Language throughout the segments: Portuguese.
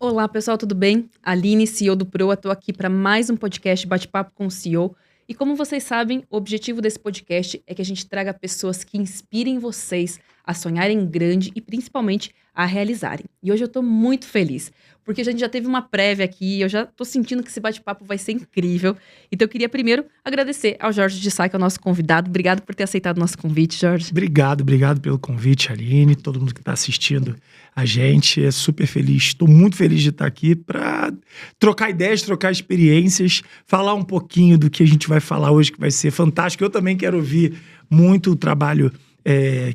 Olá, pessoal, tudo bem? Aline, CEO do Proa, estou aqui para mais um podcast Bate-Papo com o CEO. E como vocês sabem, o objetivo desse podcast é que a gente traga pessoas que inspirem vocês a sonharem grande e principalmente a realizarem. E hoje eu estou muito feliz, porque a gente já teve uma prévia aqui e eu já estou sentindo que esse bate-papo vai ser incrível. Então eu queria primeiro agradecer ao Jorge de Sá, que é o nosso convidado. Obrigado por ter aceitado o nosso convite, Jorge. Obrigado pelo convite, Aline, todo mundo que está assistindo a gente. É super feliz, estou muito feliz de estar aqui para trocar ideias, trocar experiências, falar um pouquinho do que a gente vai falar hoje, que vai ser fantástico. Eu também quero ouvir muito o trabalho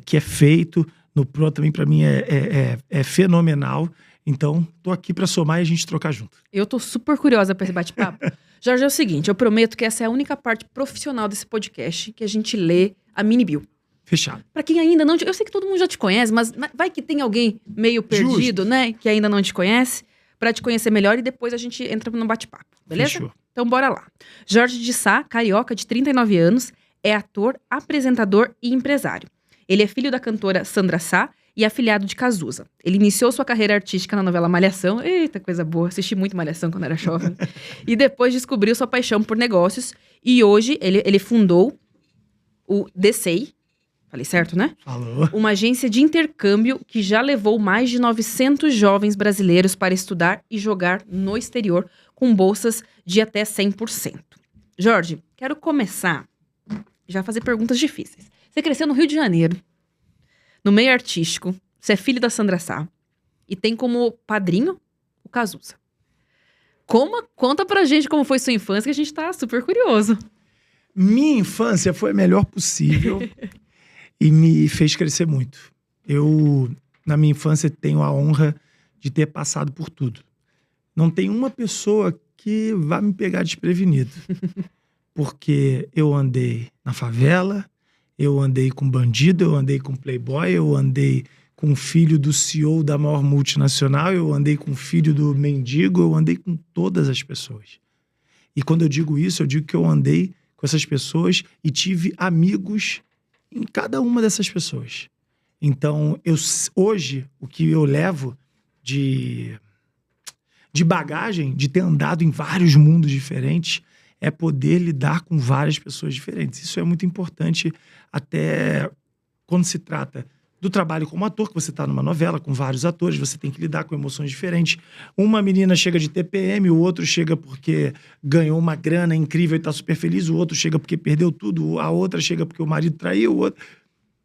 que é feito no Pro, também para mim é fenomenal. Então, tô aqui para somar e a gente trocar junto. Eu tô super curiosa para esse bate-papo. Jorge, é o seguinte, eu prometo que essa é a única parte profissional desse podcast que a gente lê a mini bio. Fechado. Pra quem ainda não... Eu sei que todo mundo já te conhece, mas vai que tem alguém meio perdido, Justo. né? Que ainda não te conhece, pra te conhecer melhor e depois a gente entra no bate-papo, beleza? Fechou. Então bora lá. Jorge de Sá, carioca de 39 anos, é ator, apresentador e empresário. Ele é filho da cantora Sandra Sá e afilhado de Cazuza. Ele iniciou sua carreira artística na novela Malhação. Eita, coisa boa. Assisti muito Malhação quando era jovem. E depois descobriu sua paixão por negócios. E hoje ele fundou o DCEI. Falei certo, né? Falou. Uma agência de intercâmbio que já levou mais de 900 jovens brasileiros para estudar e jogar no exterior, com bolsas de até 100%. Jorge, quero começar já a fazer perguntas difíceis. Você cresceu no Rio de Janeiro, no meio artístico, você é filho da Sandra Sá e tem como padrinho o Cazuza. Conta pra gente como foi sua infância, que a gente tá super curioso. Minha infância foi a melhor possível e me fez crescer muito. Eu, na minha infância, tenho a honra de ter passado por tudo. Não tem uma pessoa que vá me pegar desprevenido. Porque eu andei na favela, eu andei com bandido, eu andei com playboy, eu andei com o filho do CEO da maior multinacional, eu andei com o filho do mendigo, eu andei com todas as pessoas. E quando eu digo isso, eu digo que eu andei com essas pessoas e tive amigos em cada uma dessas pessoas. Então, hoje, o que eu levo de bagagem, de ter andado em vários mundos diferentes, é poder lidar com várias pessoas diferentes. Isso é muito importante até quando se trata do trabalho como ator, que você está numa novela com vários atores, você tem que lidar com emoções diferentes. Uma menina chega de TPM, o outro chega porque ganhou uma grana incrível e está super feliz, o outro chega porque perdeu tudo, a outra chega porque o marido traiu, o outro...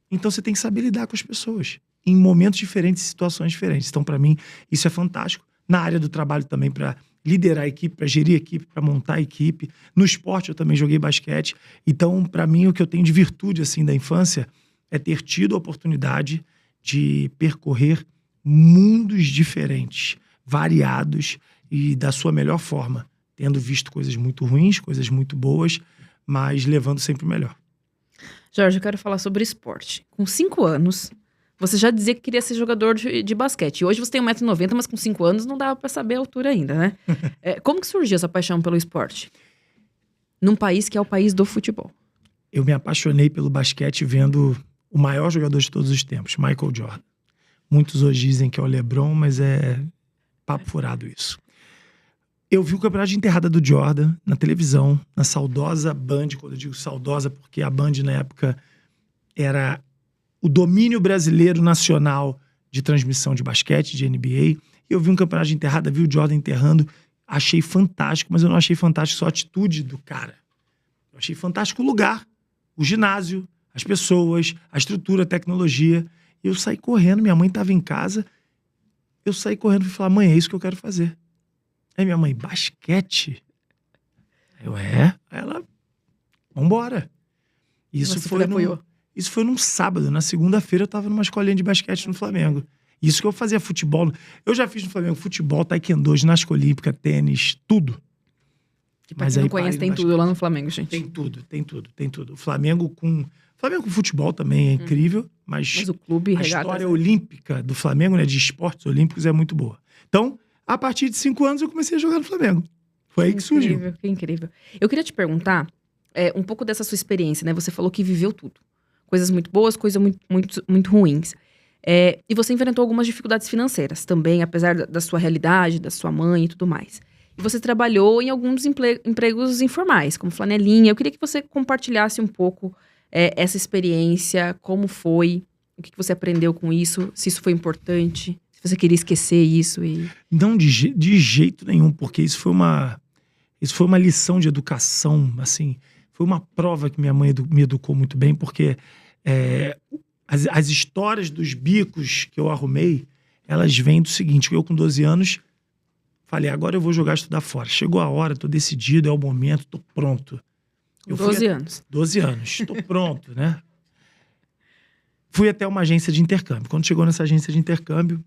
Então você tem que saber lidar com as pessoas em momentos diferentes, situações diferentes. Então, para mim, isso é fantástico. Na área do trabalho também, para liderar a equipe, para gerir a equipe, para montar a equipe. No esporte eu também joguei basquete. Então, para mim, o que eu tenho de virtude assim da infância é ter tido a oportunidade de percorrer mundos diferentes, variados e da sua melhor forma, tendo visto coisas muito ruins, coisas muito boas, mas levando sempre o melhor. Jorge, eu quero falar sobre esporte. Com 5 anos, você já dizia que queria ser jogador de basquete. E hoje você tem 1,90 m, mas com 5 anos não dava pra saber a altura ainda, né? Como que surgiu essa paixão pelo esporte? Num país que é o país do futebol. Eu me apaixonei pelo basquete vendo o maior jogador de todos os tempos, Michael Jordan. Muitos hoje dizem que é o LeBron, mas é papo furado isso. Eu vi o campeonato de enterrada do Jordan na televisão, na saudosa Band, quando eu digo saudosa, porque a Band na época era o domínio brasileiro nacional de transmissão de basquete, de NBA. Eu vi um campeonato de enterrada, vi o Jordan enterrando, achei fantástico, mas eu não achei fantástico só a atitude do cara. Eu achei fantástico o lugar, o ginásio, as pessoas, a estrutura, a tecnologia. Eu saí correndo, minha mãe estava em casa, eu saí correndo e falei, mãe, é isso que eu quero fazer. Aí minha mãe, basquete? Eu, Aí ela, vambora. Isso foi num sábado. Na segunda-feira eu tava numa escolinha de basquete no Flamengo. Isso que eu fazia futebol. Eu já fiz no Flamengo futebol, taekwondo, ginástica olímpica, tênis, tudo. Que pra quem não conhece, tem tudo lá no Flamengo, gente. Tem tudo. O Flamengo com futebol também é incrível, mas o clube a história olímpica do Flamengo, né, de esportes olímpicos, é muito boa. Então, a partir de 5 anos eu comecei a jogar no Flamengo. Foi aí que surgiu. Que incrível. Eu queria te perguntar um pouco dessa sua experiência, né? Você falou que viveu tudo. Coisas muito boas, coisas muito ruins. E você enfrentou algumas dificuldades financeiras também, apesar da sua realidade, da sua mãe e tudo mais. E você trabalhou em alguns empregos informais, como flanelinha. Eu queria que você compartilhasse um pouco essa experiência, como foi, o que você aprendeu com isso, se isso foi importante, se você queria esquecer isso. Não, de jeito nenhum, porque isso foi uma lição de educação, assim. Foi uma prova que minha mãe me educou muito bem, porque as histórias dos bicos que eu arrumei, elas vêm do seguinte: eu com 12 anos, falei, agora eu vou estudar fora. Chegou a hora, tô decidido, é o momento, tô pronto. 12 anos. 12 anos, tô pronto, né? Fui até uma agência de intercâmbio. Quando chegou nessa agência de intercâmbio,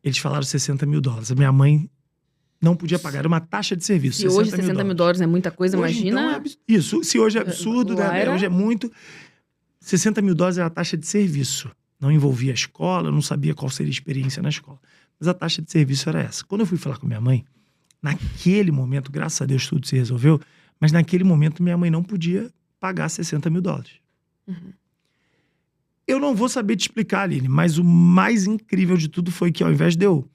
eles falaram $60 mil. A minha mãe não podia pagar uma taxa de serviço. Se hoje $60 mil é muita coisa, hoje, imagina... Então, isso, se hoje é absurdo, né? Hoje é muito... $60 mil era a taxa de serviço. Não envolvia a escola, não sabia qual seria a experiência na escola. Mas a taxa de serviço era essa. Quando eu fui falar com minha mãe, naquele momento, graças a Deus tudo se resolveu, mas naquele momento minha mãe não podia pagar $60 mil. Uhum. Eu não vou saber te explicar, Aline, mas o mais incrível de tudo foi que ao invés de eu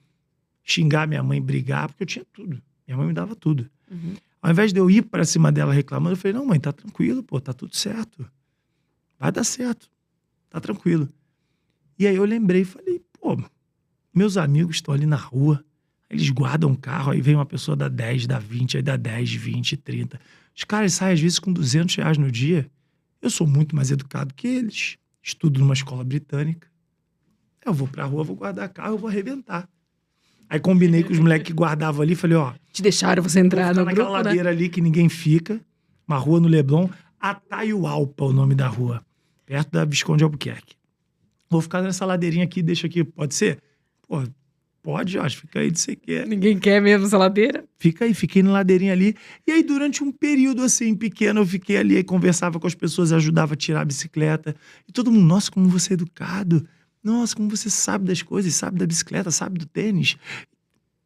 xingar minha mãe, brigar, porque eu tinha tudo. Minha mãe me dava tudo. Uhum. Ao invés de eu ir pra cima dela reclamando, eu falei, não, mãe, tá tranquilo, pô, tá tudo certo. Vai dar certo. Tá tranquilo. E aí eu lembrei e falei, pô, meus amigos estão ali na rua, eles guardam um carro, aí vem uma pessoa dá 10, dá 20, aí dá 10, 20, 30. Os caras saem às vezes com R$200 no dia. Eu sou muito mais educado que eles. Estudo numa escola britânica. Eu vou pra rua, vou guardar carro, eu vou arrebentar. Aí combinei com os moleques que guardavam ali, falei, ó... Te deixaram você entrar no grupo, naquela ladeira ali que ninguém fica, uma rua no Leblon, Ataiualpa, o nome da rua, perto da Visconde Albuquerque. Vou ficar nessa ladeirinha aqui, deixa aqui, pode ser? Pô, pode, Jorge, fica aí de você quer. Ninguém quer mesmo essa ladeira? Fica aí, fiquei na ladeirinha ali. E aí, durante um período, assim, pequeno, eu fiquei ali, aí conversava com as pessoas, ajudava a tirar a bicicleta. E todo mundo, nossa, como você é educado. Nossa, como você sabe das coisas, sabe da bicicleta, sabe do tênis,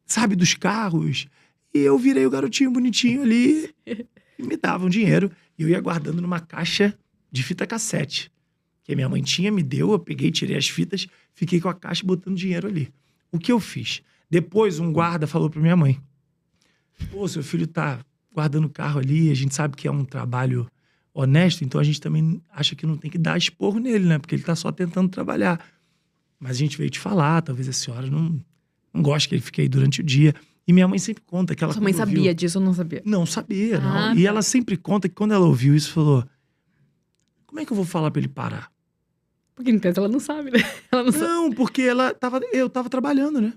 sabe dos carros. E eu virei o garotinho bonitinho ali e me davam dinheiro. E eu ia guardando numa caixa de fita cassete. Que a minha mãe tinha, me deu, eu peguei, tirei as fitas, fiquei com a caixa botando dinheiro ali. O que eu fiz? Depois um guarda falou pra minha mãe, pô, seu filho tá guardando o carro ali, a gente sabe que é um trabalho honesto, então a gente também acha que não tem que dar esporro nele, né? Porque ele tá só tentando trabalhar. Mas a gente veio te falar, talvez a senhora não goste que ele fique aí durante o dia. E minha mãe sempre conta que ela... Sua mãe sabia disso ou não sabia? Não sabia, não. E ela sempre conta que quando ela ouviu isso, falou, como é que eu vou falar pra ele parar? Porque então ela não sabe, né? Ela não, porque eu tava trabalhando, né?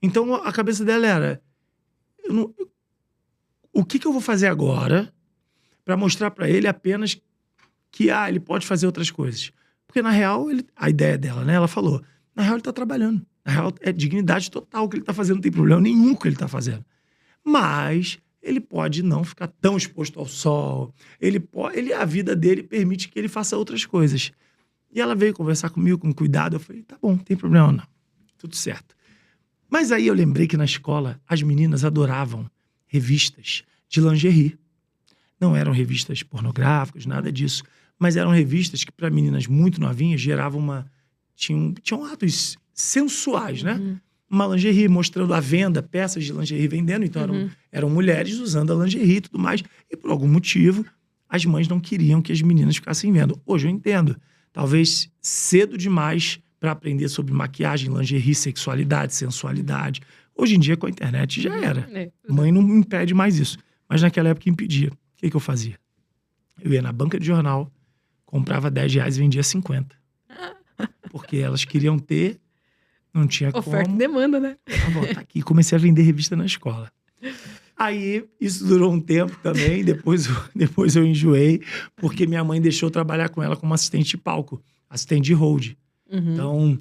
Então a cabeça dela era, o que eu vou fazer agora pra mostrar pra ele apenas que ele pode fazer outras coisas? Porque, na real, a ideia dela, né? Ela falou, na real, ele tá trabalhando. Na real, é dignidade total o que ele tá fazendo. Não tem problema nenhum com o que ele tá fazendo. Mas ele pode não ficar tão exposto ao sol. A vida dele permite que ele faça outras coisas. E ela veio conversar comigo com cuidado. Eu falei, tá bom, não tem problema não. Tudo certo. Mas aí eu lembrei que na escola as meninas adoravam revistas de lingerie. Não eram revistas pornográficas, nada disso. Mas eram revistas que, para meninas muito novinhas, geravam tinham atos sensuais, né? Uhum. Uma lingerie mostrando a venda, peças de lingerie vendendo. Então, eram mulheres usando a lingerie e tudo mais. E, por algum motivo, as mães não queriam que as meninas ficassem vendo. Hoje eu entendo. Talvez cedo demais para aprender sobre maquiagem, lingerie, sexualidade, sensualidade. Hoje em dia, com a internet, já era. Mãe não impede mais isso. Mas naquela época impedia. O que eu fazia? Eu ia na banca de jornal, comprava R$10 e vendia 50. Porque elas queriam ter, não tinha como. Oferta e demanda, né? Tá aqui, comecei a vender revista na escola. Aí, isso durou um tempo também, depois eu enjoei, porque minha mãe deixou eu trabalhar com ela como assistente de palco, assistente de hold. Uhum. Então,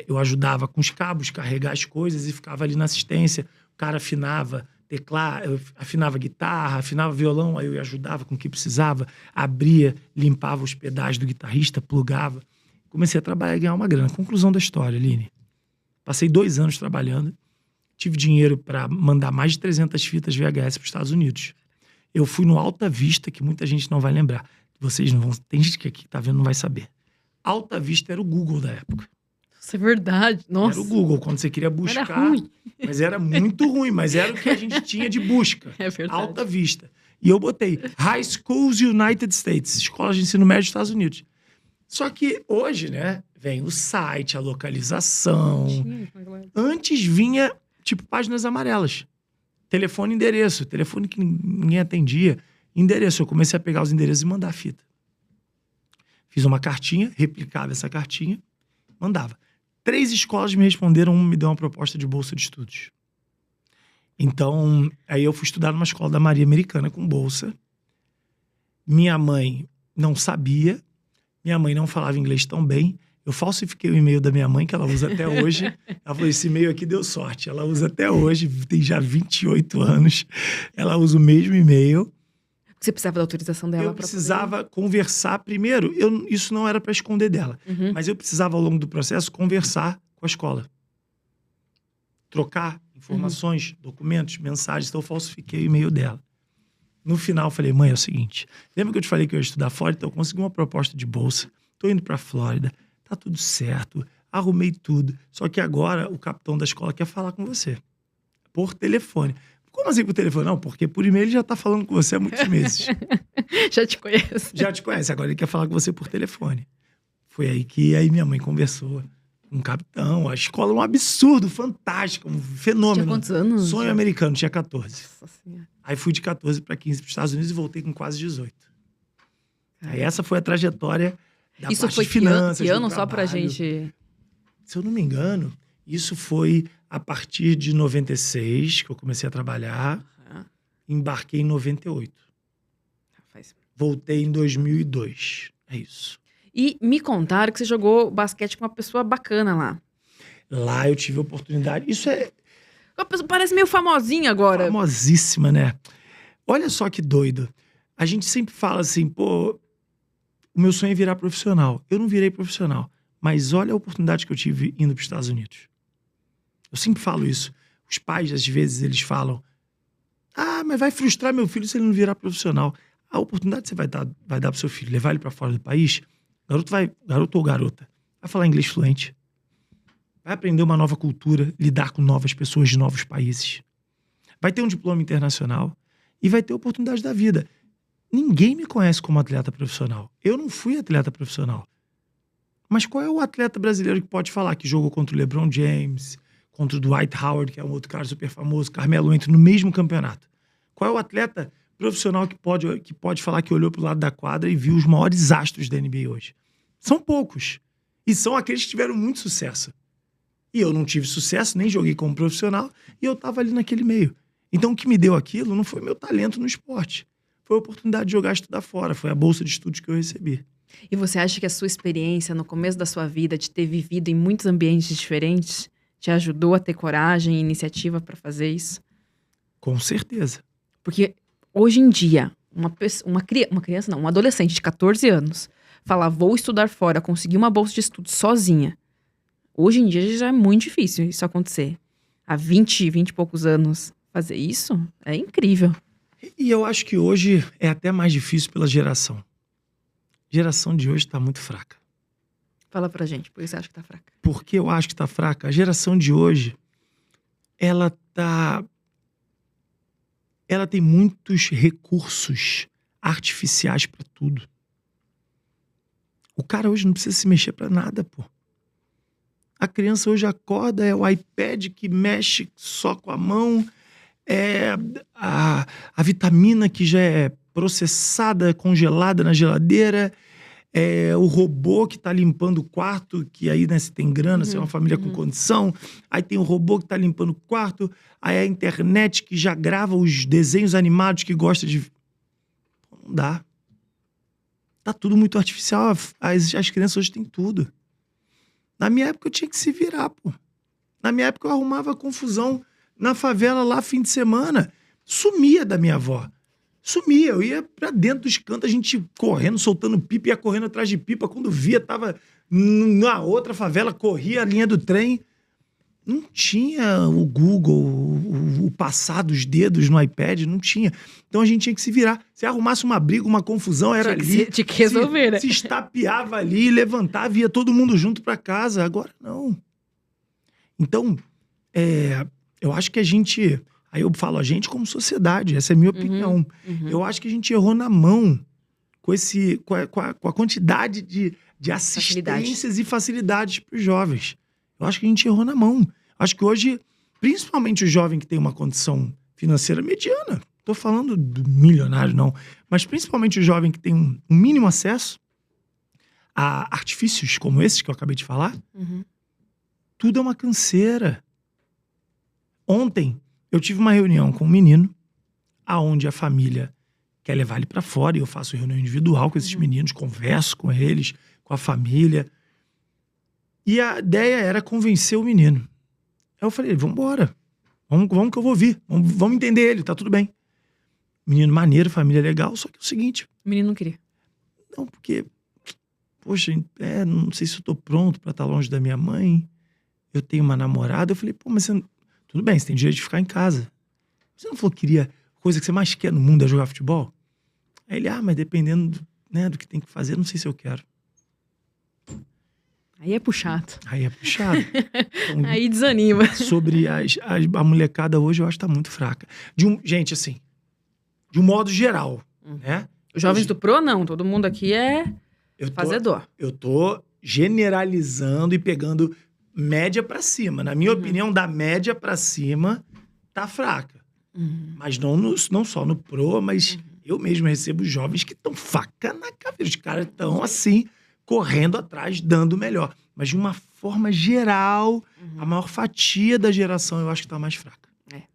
eu ajudava com os cabos, carregar as coisas e ficava ali na assistência. O cara afinava teclado, eu afinava guitarra, afinava violão, aí eu ajudava com o que precisava, abria, limpava os pedais do guitarrista, plugava. Comecei a trabalhar e ganhar uma grana. Conclusão da história, Aline. Passei 2 anos trabalhando, tive dinheiro para mandar mais de 300 fitas VHS para os Estados Unidos. Eu fui no Alta Vista, que muita gente não vai lembrar. Vocês não vão... Tem gente que aqui tá vendo não vai saber. Alta Vista era o Google da época. Isso é verdade. Nossa. Era o Google, quando você queria buscar. Era ruim. Mas era muito ruim, mas era o que a gente tinha de busca. É verdade. Alta Vista. E eu botei High Schools United States, escolas de ensino médio dos Estados Unidos. Só que hoje, né, vem o site, a localização. Antes vinha, tipo, páginas amarelas. Telefone e endereço. Telefone que ninguém atendia. Endereço. Eu comecei a pegar os endereços e mandar a fita. Fiz uma cartinha, replicava essa cartinha, mandava. 3 escolas me responderam, uma me deu uma proposta de bolsa de estudos. Então, aí eu fui estudar numa escola da Maria Americana com bolsa. Minha mãe não sabia. Minha mãe não falava inglês tão bem. Eu falsifiquei o e-mail da minha mãe, que ela usa até hoje. Ela falou, esse e-mail aqui deu sorte. Ela usa até hoje, tem já 28 anos. Ela usa o mesmo e-mail. Você precisava da autorização dela? Eu precisava conversar primeiro. Isso não era para esconder dela. Mas eu precisava, ao longo do processo, conversar com a escola. Trocar informações, documentos, mensagens. Então eu falsifiquei o e-mail dela. No final, eu falei, mãe, é o seguinte. Lembra que eu te falei que eu ia estudar fora? Então eu consegui uma proposta de bolsa. Tô indo pra Flórida. Tá tudo certo. Arrumei tudo. Só que agora o capitão da escola quer falar com você. Por telefone. Como assim por telefone? Não, porque por e-mail ele já tá falando com você há muitos meses. Já te conheço. Já te conhece. Agora ele quer falar com você por telefone. Foi aí que minha mãe conversou com o capitão. A escola é um absurdo, fantástico, um fenômeno. Tinha quantos anos? Sonho americano, tinha 14. Nossa Senhora. Aí fui de 14 para 15 para os Estados Unidos e voltei com quase 18. Aí essa foi a trajetória da isso parte foi de finanças, que ano do só pra trabalho. gente... Se eu não me engano, isso foi a partir de 96 que eu comecei a trabalhar. Embarquei em 98. Voltei em 2002. É isso. E me contaram que você jogou basquete com uma pessoa bacana lá. Lá eu tive a oportunidade. Isso é Uma pessoa parece meio famosinha agora. famosíssima, né? Olha só que doido. A gente sempre fala assim, pô, o meu sonho é virar profissional. Eu não virei profissional, mas olha a oportunidade que eu tive indo para os Estados Unidos. Eu sempre falo isso. Os pais, às vezes, eles falam, mas vai frustrar meu filho se ele não virar profissional. A oportunidade que você vai dar pro seu filho, levar ele para fora do país, garoto ou garota, vai falar inglês fluente, vai aprender uma nova cultura, lidar com novas pessoas de novos países, vai ter um diploma internacional e vai ter oportunidade da vida. Ninguém me conhece como atleta profissional. Eu não fui atleta profissional. Mas qual é o atleta brasileiro que pode falar que jogou contra o LeBron James, contra o Dwight Howard, que é um outro cara super famoso, Carmelo Anthony, no mesmo campeonato? Qual é o atleta profissional que pode falar que olhou pro lado da quadra e viu os maiores astros da NBA hoje? São poucos. E são aqueles que tiveram muito sucesso. E eu não tive sucesso, nem joguei como profissional, e eu estava ali naquele meio. Então o que me deu aquilo não foi meu talento no esporte. Foi a oportunidade de jogar e estudar fora. Foi a bolsa de estudos que eu recebi. E você acha que a sua experiência no começo da sua vida, de ter vivido em muitos ambientes diferentes, te ajudou a ter coragem e iniciativa para fazer isso? Com certeza. Porque hoje em dia, um adolescente de 14 anos, falar vou estudar fora, conseguir uma bolsa de estudo sozinha. Hoje em dia já é muito difícil isso acontecer. Há 20 e poucos anos fazer isso é incrível. E eu acho que hoje é até mais difícil pela geração. A geração de hoje está muito fraca. Fala pra gente, por que você acha que tá fraca? Por que eu acho que está fraca? A geração de hoje, ela tem muitos recursos artificiais para tudo. O cara hoje não precisa se mexer para nada, pô. A criança hoje acorda, é o iPad que mexe só com a mão, é a vitamina que já é processada, congelada na geladeira, é o robô que tá limpando o quarto, que aí, né, se tem grana, se é uma família com condição, aí tem o robô que tá limpando o quarto, aí a internet que já grava os desenhos animados que gosta de... Não dá. Tá tudo muito artificial, as crianças hoje têm tudo. Na minha época eu tinha que se virar, pô. Na minha época eu arrumava confusão na favela lá fim de semana. Sumia da minha avó. Sumia, eu ia pra dentro dos cantos, a gente correndo, soltando pipa, ia correndo atrás de pipa. Quando via, tava na outra favela, corria a linha do trem. não tinha o Google, o passar dos dedos no iPad, não tinha. Então a gente tinha que se virar. Se arrumasse uma briga, uma confusão, era ali. Tinha que resolver, né? Se estapeava ali, levantava, ia todo mundo junto para casa. Agora não. Então, eu acho que a gente... Aí eu falo a gente como sociedade, essa é a minha opinião. Eu acho que a gente errou na mão com a quantidade de assistências e facilidades para os jovens. Eu acho que a gente errou na mão. Acho que hoje, principalmente o jovem que tem uma condição financeira mediana, estou falando do milionário não, mas principalmente o jovem que tem um mínimo acesso a artifícios como esses que eu acabei de falar, tudo é uma canseira. Ontem, eu tive uma reunião com um menino, aonde a família quer levar ele para fora, e eu faço reunião individual com esses meninos, converso com eles, com a família. E a ideia era convencer o menino. Aí eu falei, vambora, vamos que eu vou vir, vamos entender ele, tá tudo bem. Menino maneiro, família legal, só que é o seguinte... O menino não queria. Não, porque, poxa, não sei se eu tô pronto pra estar longe da minha mãe, eu tenho uma namorada. Eu falei, pô, mas você... Tudo bem, você tem direito de ficar em casa. Você não falou que queria... A coisa que você mais quer no mundo é jogar futebol? Aí ele, mas dependendo do que tem que fazer, não sei se eu quero. Aí é puxado. Então, aí desanima. Sobre a molecada hoje, eu acho que tá muito fraca. Gente, assim, de um modo geral, né? Os jovens do Pro, não. Todo mundo aqui é fazedor. Eu tô generalizando e pegando média pra cima. Na minha opinião, da média pra cima, tá fraca. Mas não só no Pro, mas eu mesmo recebo jovens que estão faca na caveira. Os caras estão assim... correndo atrás, dando o melhor. Mas de uma forma geral, a maior fatia da geração eu acho que tá mais fraca.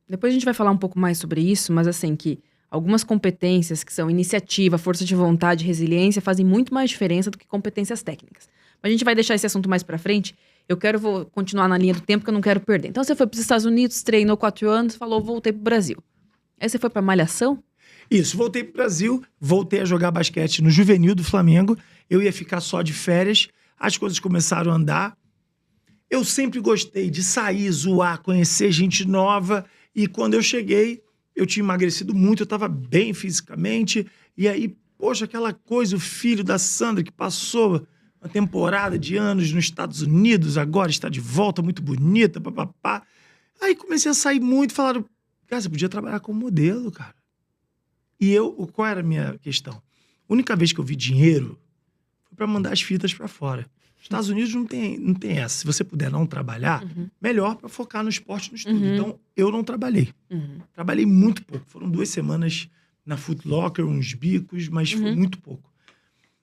Depois a gente vai falar um pouco mais sobre isso, mas assim, que algumas competências que são iniciativa, força de vontade, resiliência, fazem muito mais diferença do que competências técnicas. Mas a gente vai deixar esse assunto mais pra frente. Vou continuar na linha do tempo que eu não quero perder. Então você foi pros Estados Unidos, treinou 4 anos, falou, voltei pro Brasil. Aí você foi pra Malhação? Isso, voltei pro Brasil, voltei a jogar basquete no juvenil do Flamengo. Eu ia ficar só de férias, as coisas começaram a andar. Eu sempre gostei de sair, zoar, conhecer gente nova. E quando eu cheguei, eu tinha emagrecido muito, eu estava bem fisicamente. E aí, poxa, aquela coisa, o filho da Sandra que passou uma temporada de anos nos Estados Unidos, agora está de volta, muito bonita, papapá. Aí comecei a sair muito, falaram, cara, você podia trabalhar como modelo, cara. E qual era a minha questão? A única vez que eu vi dinheiro foi para mandar as fitas para fora. Os Estados Unidos não tem essa. Se você puder não trabalhar, melhor para focar no esporte e no estudo. Então, eu não trabalhei. Trabalhei muito pouco. Foram 2 semanas na Foot Locker, uns bicos, mas foi muito pouco.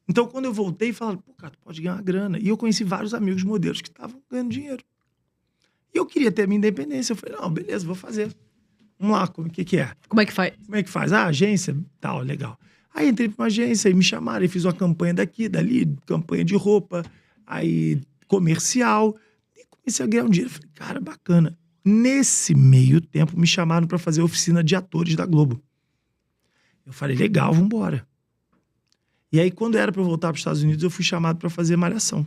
Então, quando eu voltei, falaram, pô, cara, tu pode ganhar uma grana. E eu conheci vários amigos modelos que estavam ganhando dinheiro. E eu queria ter a minha independência. Eu falei, não, beleza, vou fazer. Vamos lá, o que é? Como é que faz? Como é que faz? Agência, tal, legal. Aí entrei pra uma agência e me chamaram, e fiz uma campanha daqui, dali, campanha de roupa, aí comercial, e comecei a ganhar um dinheiro. Falei, cara, bacana. Nesse meio tempo, me chamaram pra fazer a oficina de atores da Globo. Eu falei, legal, vambora. E aí, quando era pra eu voltar pros Estados Unidos, eu fui chamado pra fazer Malhação.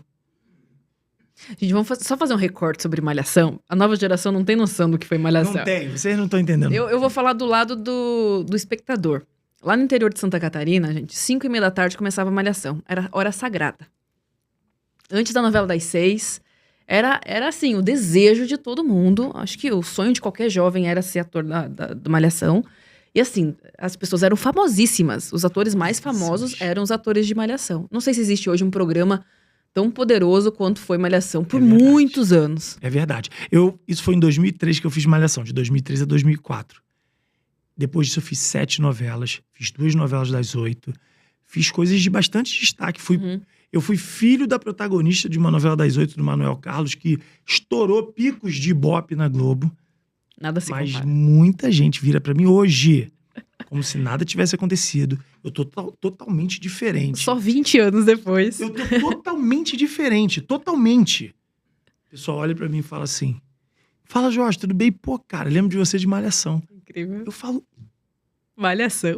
Gente, vamos só fazer um recorte sobre Malhação. A nova geração não tem noção do que foi Malhação. Não tem, vocês não estão entendendo. Eu vou falar do lado do espectador. Lá no interior de Santa Catarina, gente, 5h30 da tarde começava a Malhação. Era hora sagrada. Antes da novela das 6, era assim, o desejo de todo mundo. Acho que o sonho de qualquer jovem era ser ator da Malhação. E assim, as pessoas eram famosíssimas. Os atores mais famosos eram os atores de Malhação. Não sei se existe hoje um programa tão poderoso quanto foi Malhação por muitos anos. É verdade. Isso foi em 2003 que eu fiz Malhação, de 2003 a 2004. Depois disso eu fiz 7 novelas, fiz 2 novelas das 8, fiz coisas de bastante destaque. Eu fui filho da protagonista de uma novela das 8 do Manuel Carlos, que estourou picos de Ibope na Globo. Nada se compara. Mas muita gente vira pra mim hoje, como se nada tivesse acontecido. Eu tô totalmente diferente. Só 20 anos depois. Eu tô totalmente diferente, totalmente. O pessoal olha pra mim e fala assim, fala, Jorge, tudo bem? Pô, cara, lembro de você de Malhação. Incrível. Eu falo... Malhação.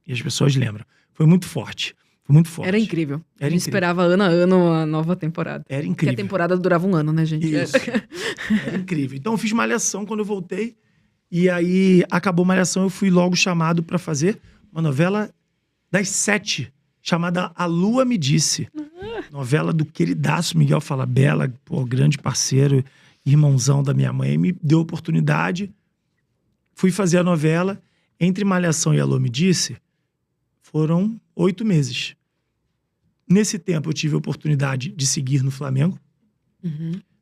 E as pessoas lembram. Foi muito forte. Foi muito forte. Era incrível. Era A gente incrível. esperava ano a ano a nova temporada. Era Porque incrível. a temporada durava um ano, né, gente? Isso. Era incrível. Então eu fiz Malhação quando eu voltei. E aí acabou Malhação, eu fui logo chamado pra fazer uma novela das 7, chamada A Lua Me Disse. Novela do queridaço Miguel Falabella, pô, grande parceiro, irmãozão da minha mãe. Me deu oportunidade. Fui fazer a novela. Entre Malhação e A Lua Me Disse, foram 8 meses. Nesse tempo, eu tive a oportunidade de seguir no Flamengo,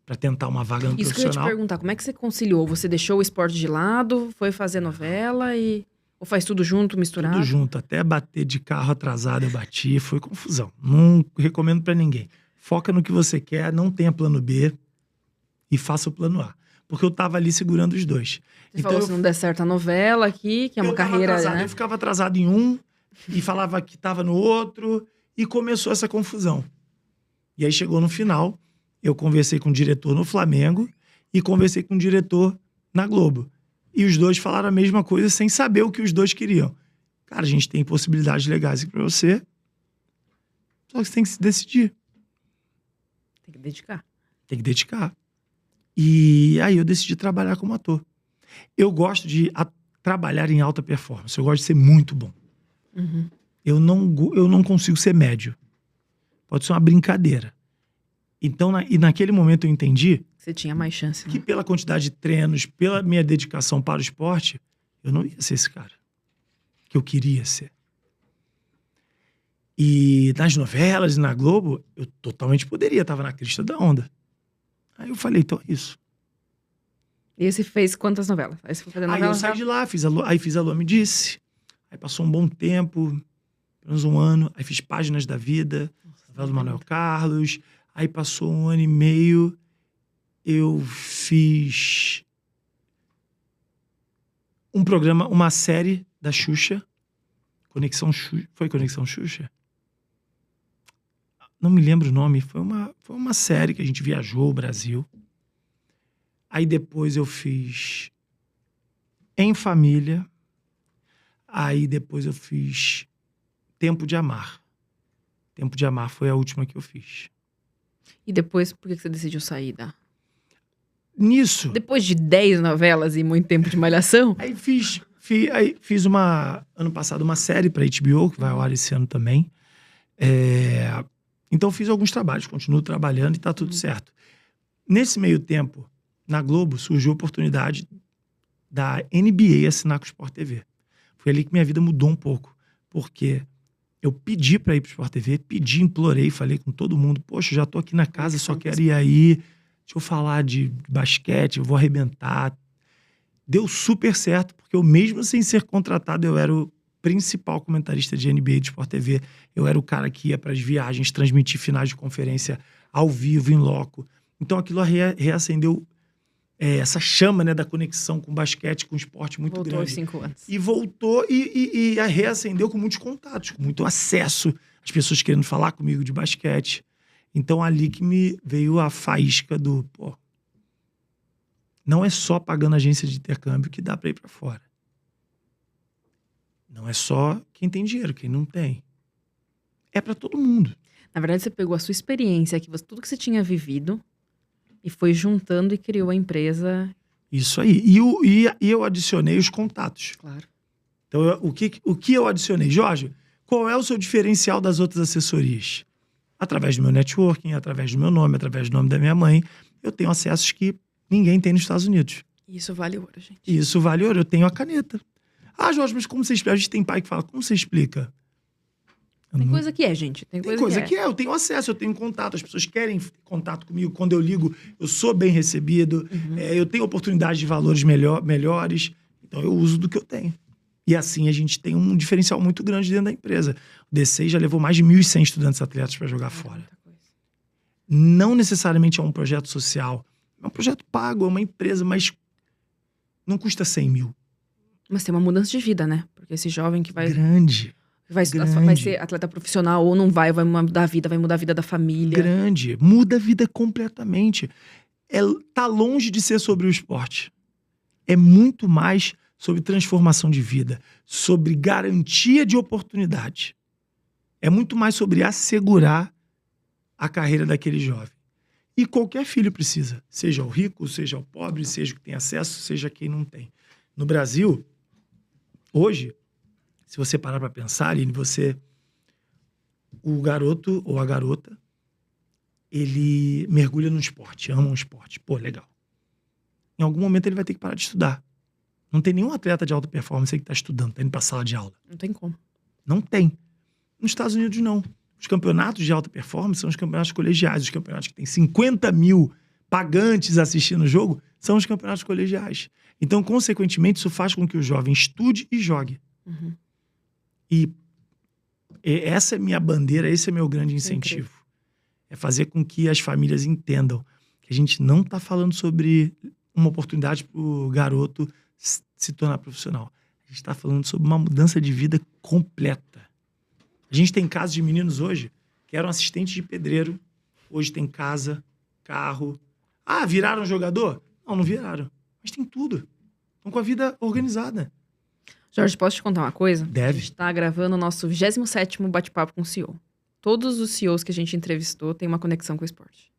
pra tentar uma vaga no Isso que eu ia te profissional. perguntar, como é que você conciliou? Você deixou o esporte de lado, foi fazer novela e... Ou faz tudo junto, misturado? Tudo junto, até bater de carro atrasado eu bati, foi confusão. Não recomendo pra ninguém. Foca no que você quer, não tenha plano B e faça o plano A. Porque eu tava ali segurando os dois. Você falou, se não der certo a novela aqui, que é uma eu tava carreira, atrasado, né? eu ficava atrasado em um e falava que tava no outro e começou essa confusão. E aí chegou no final, eu conversei com o diretor no Flamengo e conversei com o diretor na Globo. E os dois falaram a mesma coisa sem saber o que os dois queriam. Cara, a gente tem possibilidades legais aqui pra você, só que você tem que se decidir. Tem que dedicar. Tem que dedicar. E aí eu decidi trabalhar como ator. Eu gosto de trabalhar em alta performance. Eu gosto de ser muito bom. Eu não consigo ser médio. Pode ser uma brincadeira. Então, naquele momento eu entendi Você tinha mais chance, que né? pela quantidade de treinos, pela minha dedicação para o esporte, eu não ia ser esse cara que eu queria ser. E nas novelas e na Globo, eu totalmente poderia, tava na crista da onda. Aí eu falei, então é isso. E você fez quantas novelas? Aí você foi fazer Aí novela? eu saí de lá, fiz a Lua Me Disse. Aí passou um bom tempo, pelo menos um ano. Aí fiz Páginas da Vida, novela do Manuel Carlos. Aí passou um ano e meio, eu fiz um programa, uma série da Xuxa. Conexão Xuxa. Foi Conexão Xuxa? Não me lembro o nome. Foi uma série que a gente viajou o Brasil. Aí depois eu fiz Em Família. Aí depois eu fiz Tempo de Amar. Tempo de Amar foi a última que eu fiz. E depois, por que você decidiu sair da... Nisso, Depois de 10 novelas e muito tempo de malhação? aí fiz ano passado uma série pra HBO, que vai ao ar esse ano também. Então fiz alguns trabalhos, continuo trabalhando e tá tudo certo. Nesse meio tempo, na Globo, surgiu a oportunidade da NBA assinar com o Sport TV. Foi ali que minha vida mudou um pouco, porque eu pedi pra ir pro Sport TV, implorei, falei com todo mundo, poxa, já tô aqui na casa, só quero ir aí, deixa eu falar de basquete, eu vou arrebentar. Deu super certo, porque eu mesmo sem ser contratado, eu era o principal comentarista de NBA de Sport TV. Eu era o cara que ia pras viagens, transmitir finais de conferência ao vivo, em loco. Então aquilo reacendeu essa chama, né, da conexão com o basquete, com o esporte muito Voltou grande. aos 5 anos. E voltou e a reacendeu com muitos contatos, com muito acesso, as pessoas querendo falar comigo de basquete. Então ali que me veio a faísca do, pô, não é só pagando agência de intercâmbio que dá pra ir pra fora. Não é só quem tem dinheiro, quem não tem. É pra todo mundo. Na verdade, você pegou a sua experiência, tudo que você tinha vivido, e foi juntando e criou a empresa. Isso aí. E eu adicionei os contatos. Claro. Então, o que eu adicionei? Jorge, qual é o seu diferencial das outras assessorias? Através do meu networking, através do meu nome, através do nome da minha mãe, eu tenho acessos que ninguém tem nos Estados Unidos. Isso vale ouro, gente. E isso vale ouro. Eu tenho a caneta. Ah, Jorge, mas como você explica? A gente tem pai que fala, como você explica? Tem coisa que é, gente. Tem Tem coisa coisa que é, eu tenho acesso, eu tenho contato, as pessoas querem contato comigo. Quando eu ligo, eu sou bem recebido, eu tenho oportunidades de valores melhores, então eu uso do que eu tenho. E assim a gente tem um diferencial muito grande dentro da empresa. O D6 já levou mais de 1.100 estudantes atletas para jogar fora. Muita coisa. Não necessariamente é um projeto social, é um projeto pago, é uma empresa, mas não custa 100 mil. Mas tem uma mudança de vida, né? Porque esse jovem que vai Grande. vai ser atleta profissional ou não vai mudar a vida, vai mudar a vida da família. Grande. Muda a vida completamente. Tá longe de ser sobre o esporte. É muito mais sobre transformação de vida, sobre garantia de oportunidade. É muito mais sobre assegurar a carreira daquele jovem. E qualquer filho precisa, seja o rico, seja o pobre, seja o que tem acesso, seja quem não tem. No Brasil, hoje, se você parar para pensar, o garoto ou a garota, ele mergulha no esporte, ama um esporte. Pô, legal. Em algum momento ele vai ter que parar de estudar. Não tem nenhum atleta de alta performance que está estudando, está indo para a sala de aula. Não tem como. Não tem. Nos Estados Unidos, não. Os campeonatos de alta performance são os campeonatos colegiais. Os campeonatos que tem 50 mil pagantes assistindo o jogo são os campeonatos colegiais. Então, consequentemente, isso faz com que o jovem estude e jogue. Uhum. E essa é minha bandeira, esse é meu grande incentivo. É fazer com que as famílias entendam que a gente não está falando sobre uma oportunidade para o garoto se tornar profissional. A gente está falando sobre uma mudança de vida completa. A gente tem casos de meninos hoje que eram assistentes de pedreiro, hoje tem casa, carro. Ah, viraram jogador? Não, não viraram. Mas tem tudo. Estão com a vida organizada. Jorge, posso te contar uma coisa? Deve. A gente está gravando o nosso 27º bate-papo com o CEO. Todos os CEOs que a gente entrevistou têm uma conexão com o esporte.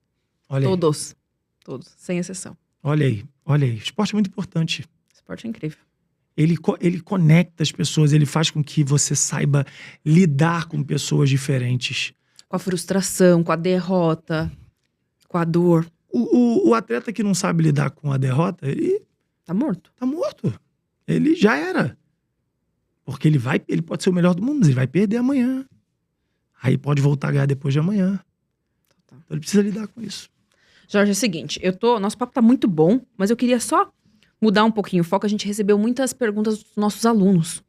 Olha aí. Todos, sem exceção. Olha aí. O esporte é muito importante. O esporte é incrível. Ele conecta as pessoas, ele faz com que você saiba lidar com pessoas diferentes. Com a frustração, com a derrota, com a dor. O atleta que não sabe lidar com a derrota, ele Tá morto. tá morto. Ele já era. Porque ele pode ser o melhor do mundo, mas ele vai perder amanhã. Aí pode voltar a ganhar depois de amanhã. Então ele precisa lidar com isso. Jorge, é o seguinte, nosso papo tá muito bom, mas eu queria só mudar um pouquinho o foco. A gente recebeu muitas perguntas dos nossos alunos.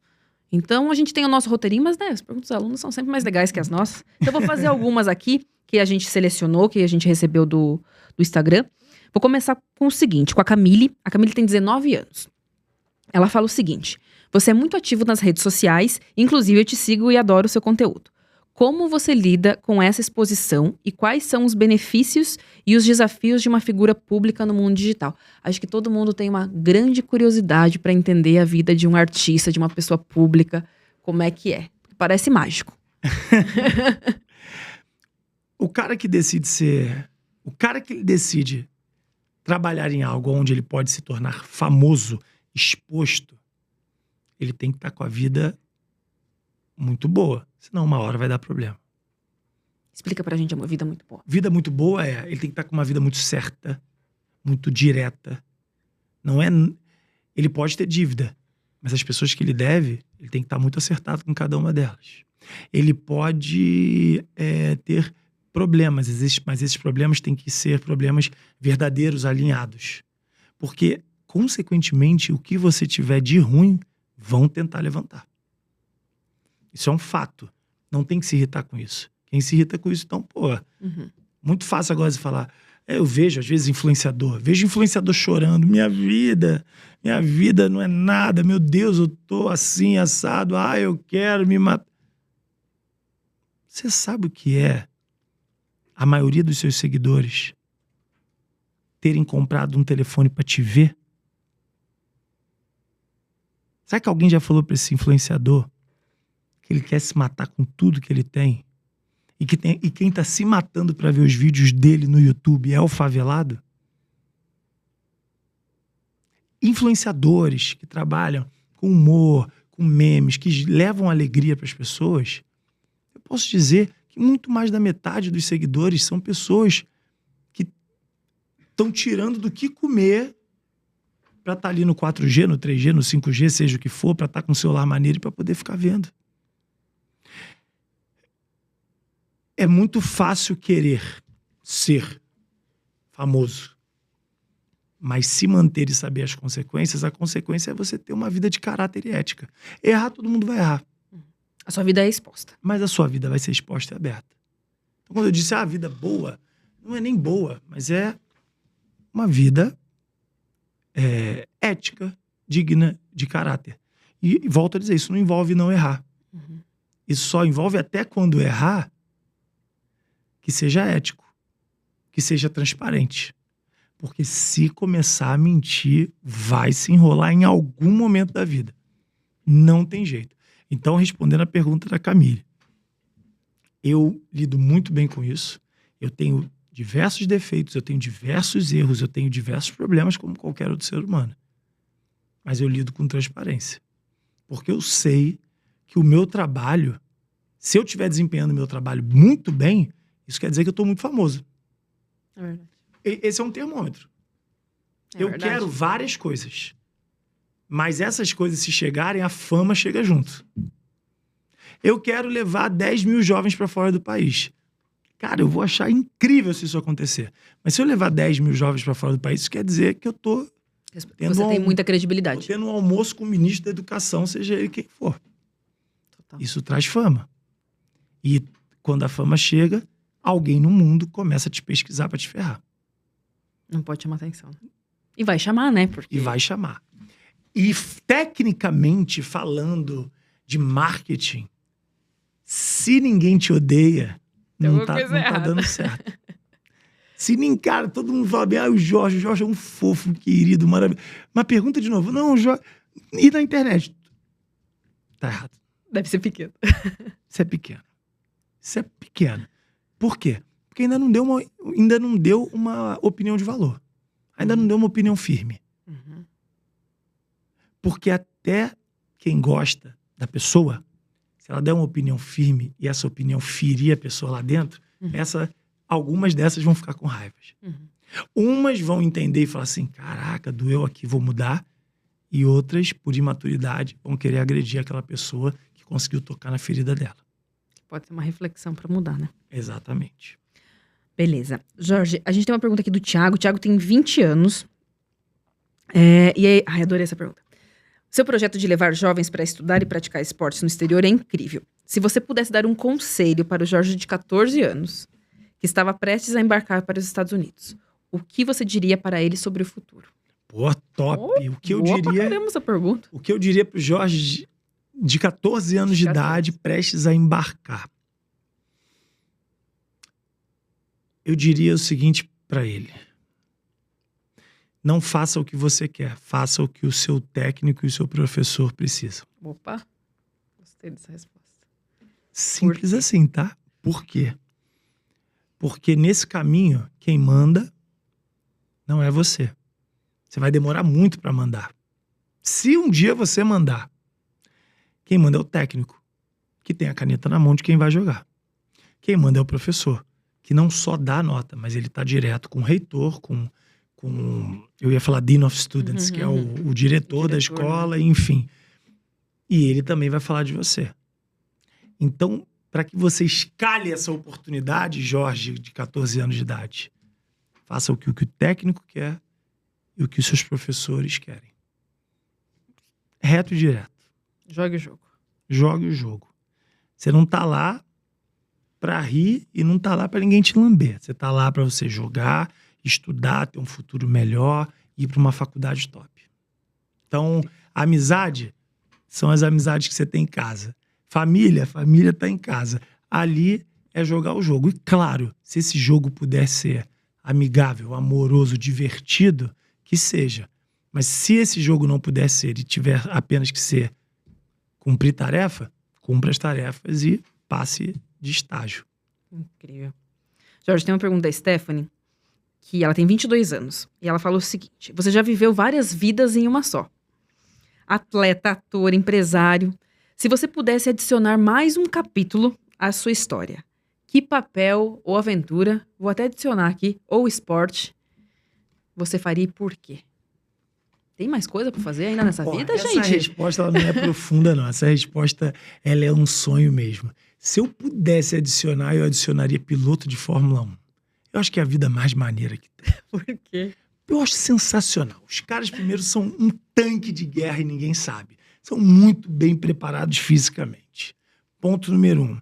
Então, a gente tem o nosso roteirinho, mas as perguntas dos alunos são sempre mais legais que as nossas. Então, eu vou fazer algumas aqui que a gente selecionou, que a gente recebeu do Instagram. Vou começar com o seguinte, com a Camille. A Camille tem 19 anos. Ela fala o seguinte: você é muito ativo nas redes sociais, inclusive eu te sigo e adoro o seu conteúdo. Como você lida com essa exposição e quais são os benefícios e os desafios de uma figura pública no mundo digital? Acho que todo mundo tem uma grande curiosidade para entender a vida de um artista, de uma pessoa pública, como é que é. Parece mágico. O cara que decide trabalhar em algo onde ele pode se tornar famoso, exposto, ele tem que estar com a vida muito boa. Senão uma hora vai dar problema. Explica pra gente uma vida muito boa. Vida muito boa ele tem que estar com uma vida muito certa, muito direta. Não é... Ele pode ter dívida, mas as pessoas que ele deve, ele tem que estar muito acertado com cada uma delas. Ele pode ter problemas, mas esses problemas têm que ser problemas verdadeiros, alinhados. Porque, consequentemente, o que você tiver de ruim, vão tentar levantar. Isso é um fato. Não tem que se irritar com isso. Quem se irrita com isso, então, muito fácil agora de falar. Eu vejo, às vezes, vejo influenciador chorando. Minha vida não é nada. Meu Deus, eu tô assim, assado. Eu quero me matar. Você sabe o que é a maioria dos seus seguidores terem comprado um telefone para te ver? Será que alguém já falou para esse influenciador que ele quer se matar com tudo que ele tem? E quem tá se matando para ver os vídeos dele no YouTube é o favelado? Influenciadores que trabalham com humor, com memes, que levam alegria para as pessoas, eu posso dizer que muito mais da metade dos seguidores são pessoas que estão tirando do que comer para estar ali no 4G, no 3G, no 5G, seja o que for, para estar com o celular maneiro e para poder ficar vendo. É muito fácil querer ser famoso, mas se manter e saber as consequências, a consequência é você ter uma vida de caráter e ética. Errar, todo mundo vai errar. A sua vida é exposta. Mas a sua vida vai ser exposta e aberta. Então, quando eu disse a vida boa, não é nem boa, mas é uma vida ética, digna, de caráter. E volto a dizer, isso não envolve não errar. Isso só envolve até quando errar, que seja ético, que seja transparente. Porque se começar a mentir, vai se enrolar em algum momento da vida. Não tem jeito. Então, respondendo a pergunta da Camille, Eu lido muito bem com isso. Eu tenho diversos defeitos, eu tenho diversos erros, eu tenho diversos problemas como qualquer outro ser humano. Mas eu lido com transparência. Porque eu sei que o meu trabalho, se eu estiver desempenhando o meu trabalho muito bem, isso quer dizer que eu estou muito famoso. É verdade. Esse é um termômetro. É Eu verdade. quero várias coisas. Mas essas coisas, se chegarem, a fama chega junto. Eu quero levar 10 mil jovens para fora do país. Cara, eu vou achar incrível se isso acontecer. Mas se eu levar 10 mil jovens para fora do país, isso quer dizer que eu tô tendo Você tem muita tô credibilidade. tendo um almoço com o ministro da Educação, seja ele quem for. Total. Isso traz fama. E quando a fama chega, alguém no mundo começa a te pesquisar para te ferrar. Não pode chamar atenção. E vai chamar, né? Porque... E vai chamar. E tecnicamente falando de marketing, se ninguém te odeia, Tem não alguma tá coisa errada. dando certo. Se nem, cara, todo mundo fala bem, o Jorge é um fofo, querido, maravilhoso. Mas pergunta de novo, não, o Jorge... E na internet? Tá errado. Deve ser pequeno. Isso é pequeno. Isso é pequeno. Por quê? Porque ainda não deu uma opinião de valor. Ainda não deu uma opinião firme. Uhum. Porque até quem gosta da pessoa, se ela der uma opinião firme e essa opinião ferir a pessoa lá dentro, algumas dessas vão ficar com raivas. Uhum. Umas vão entender e falar assim, caraca, doeu aqui, vou mudar. E outras, por imaturidade, vão querer agredir aquela pessoa que conseguiu tocar na ferida dela. Pode ser uma reflexão para mudar, né? Exatamente. Beleza. Jorge, a gente tem uma pergunta aqui do Thiago. O Thiago tem 20 anos. E aí, adorei essa pergunta. Seu projeto de levar jovens para estudar e praticar esportes no exterior é incrível. Se você pudesse dar um conselho para o Jorge de 14 anos, que estava prestes a embarcar para os Estados Unidos, o que você diria para ele sobre o futuro? Pô, top. O que eu Boa pra diria... caramba essa pergunta. O que eu diria pro Jorge de 14 anos de idade, prestes a embarcar? Eu diria o seguinte para ele. Não faça o que você quer, faça o que o seu técnico e o seu professor precisam. Opa, gostei dessa resposta. Simples assim, tá? Por quê? Porque nesse caminho, quem manda não é você. Você vai demorar muito para mandar. Se um dia você mandar, quem manda é o técnico, que tem a caneta na mão de quem vai jogar. Quem manda é o professor, que não só dá nota, mas ele está direto com o reitor, com eu ia falar Dean of Students, que é o diretor da escola, enfim. E ele também vai falar de você. Então, para que você escale essa oportunidade, Jorge, de 14 anos de idade, faça o que o técnico quer e o que os seus professores querem. Reto e direto. Jogue o jogo. Jogue o jogo. Você não tá lá para rir e não tá lá para ninguém te lamber. Você tá lá para você jogar, estudar, ter um futuro melhor e ir para uma faculdade top. Então, amizade são as amizades que você tem em casa. Família tá em casa. Ali é jogar o jogo. E claro, se esse jogo puder ser amigável, amoroso, divertido, que seja. Mas se esse jogo não puder ser e tiver apenas que ser cumprir tarefa, cumpra as tarefas e passe de estágio. Incrível. Jorge, tem uma pergunta da Stephanie, que ela tem 22 anos. E ela falou o seguinte: você já viveu várias vidas em uma só. Atleta, ator, empresário. Se você pudesse adicionar mais um capítulo à sua história, que papel ou aventura, vou até adicionar aqui, ou esporte, você faria e por quê? Tem mais coisa pra fazer ainda nessa vida, gente? Essa resposta ela não é profunda, não. Essa resposta ela é um sonho mesmo. Se eu pudesse adicionar, eu adicionaria piloto de Fórmula 1. Eu acho que é a vida mais maneira que tem. Por quê? Eu acho sensacional. Os caras, primeiro, são um tanque de guerra e ninguém sabe. São muito bem preparados fisicamente. Ponto número 1.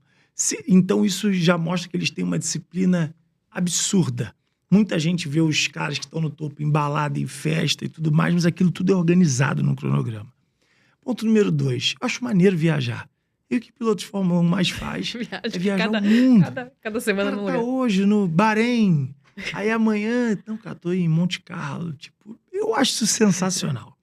Então, isso já mostra que eles têm uma disciplina absurda. Muita gente vê os caras que estão no topo em balada, em festa e tudo mais, mas aquilo tudo é organizado no cronograma. Ponto número 2. Eu acho maneiro viajar. E o que piloto de Fórmula 1 mais faz é viajar o mundo. Cada semana o cara num tá lugar. hoje no Bahrein, aí amanhã, não, cara, tô em Monte Carlo. Tipo, eu acho isso sensacional.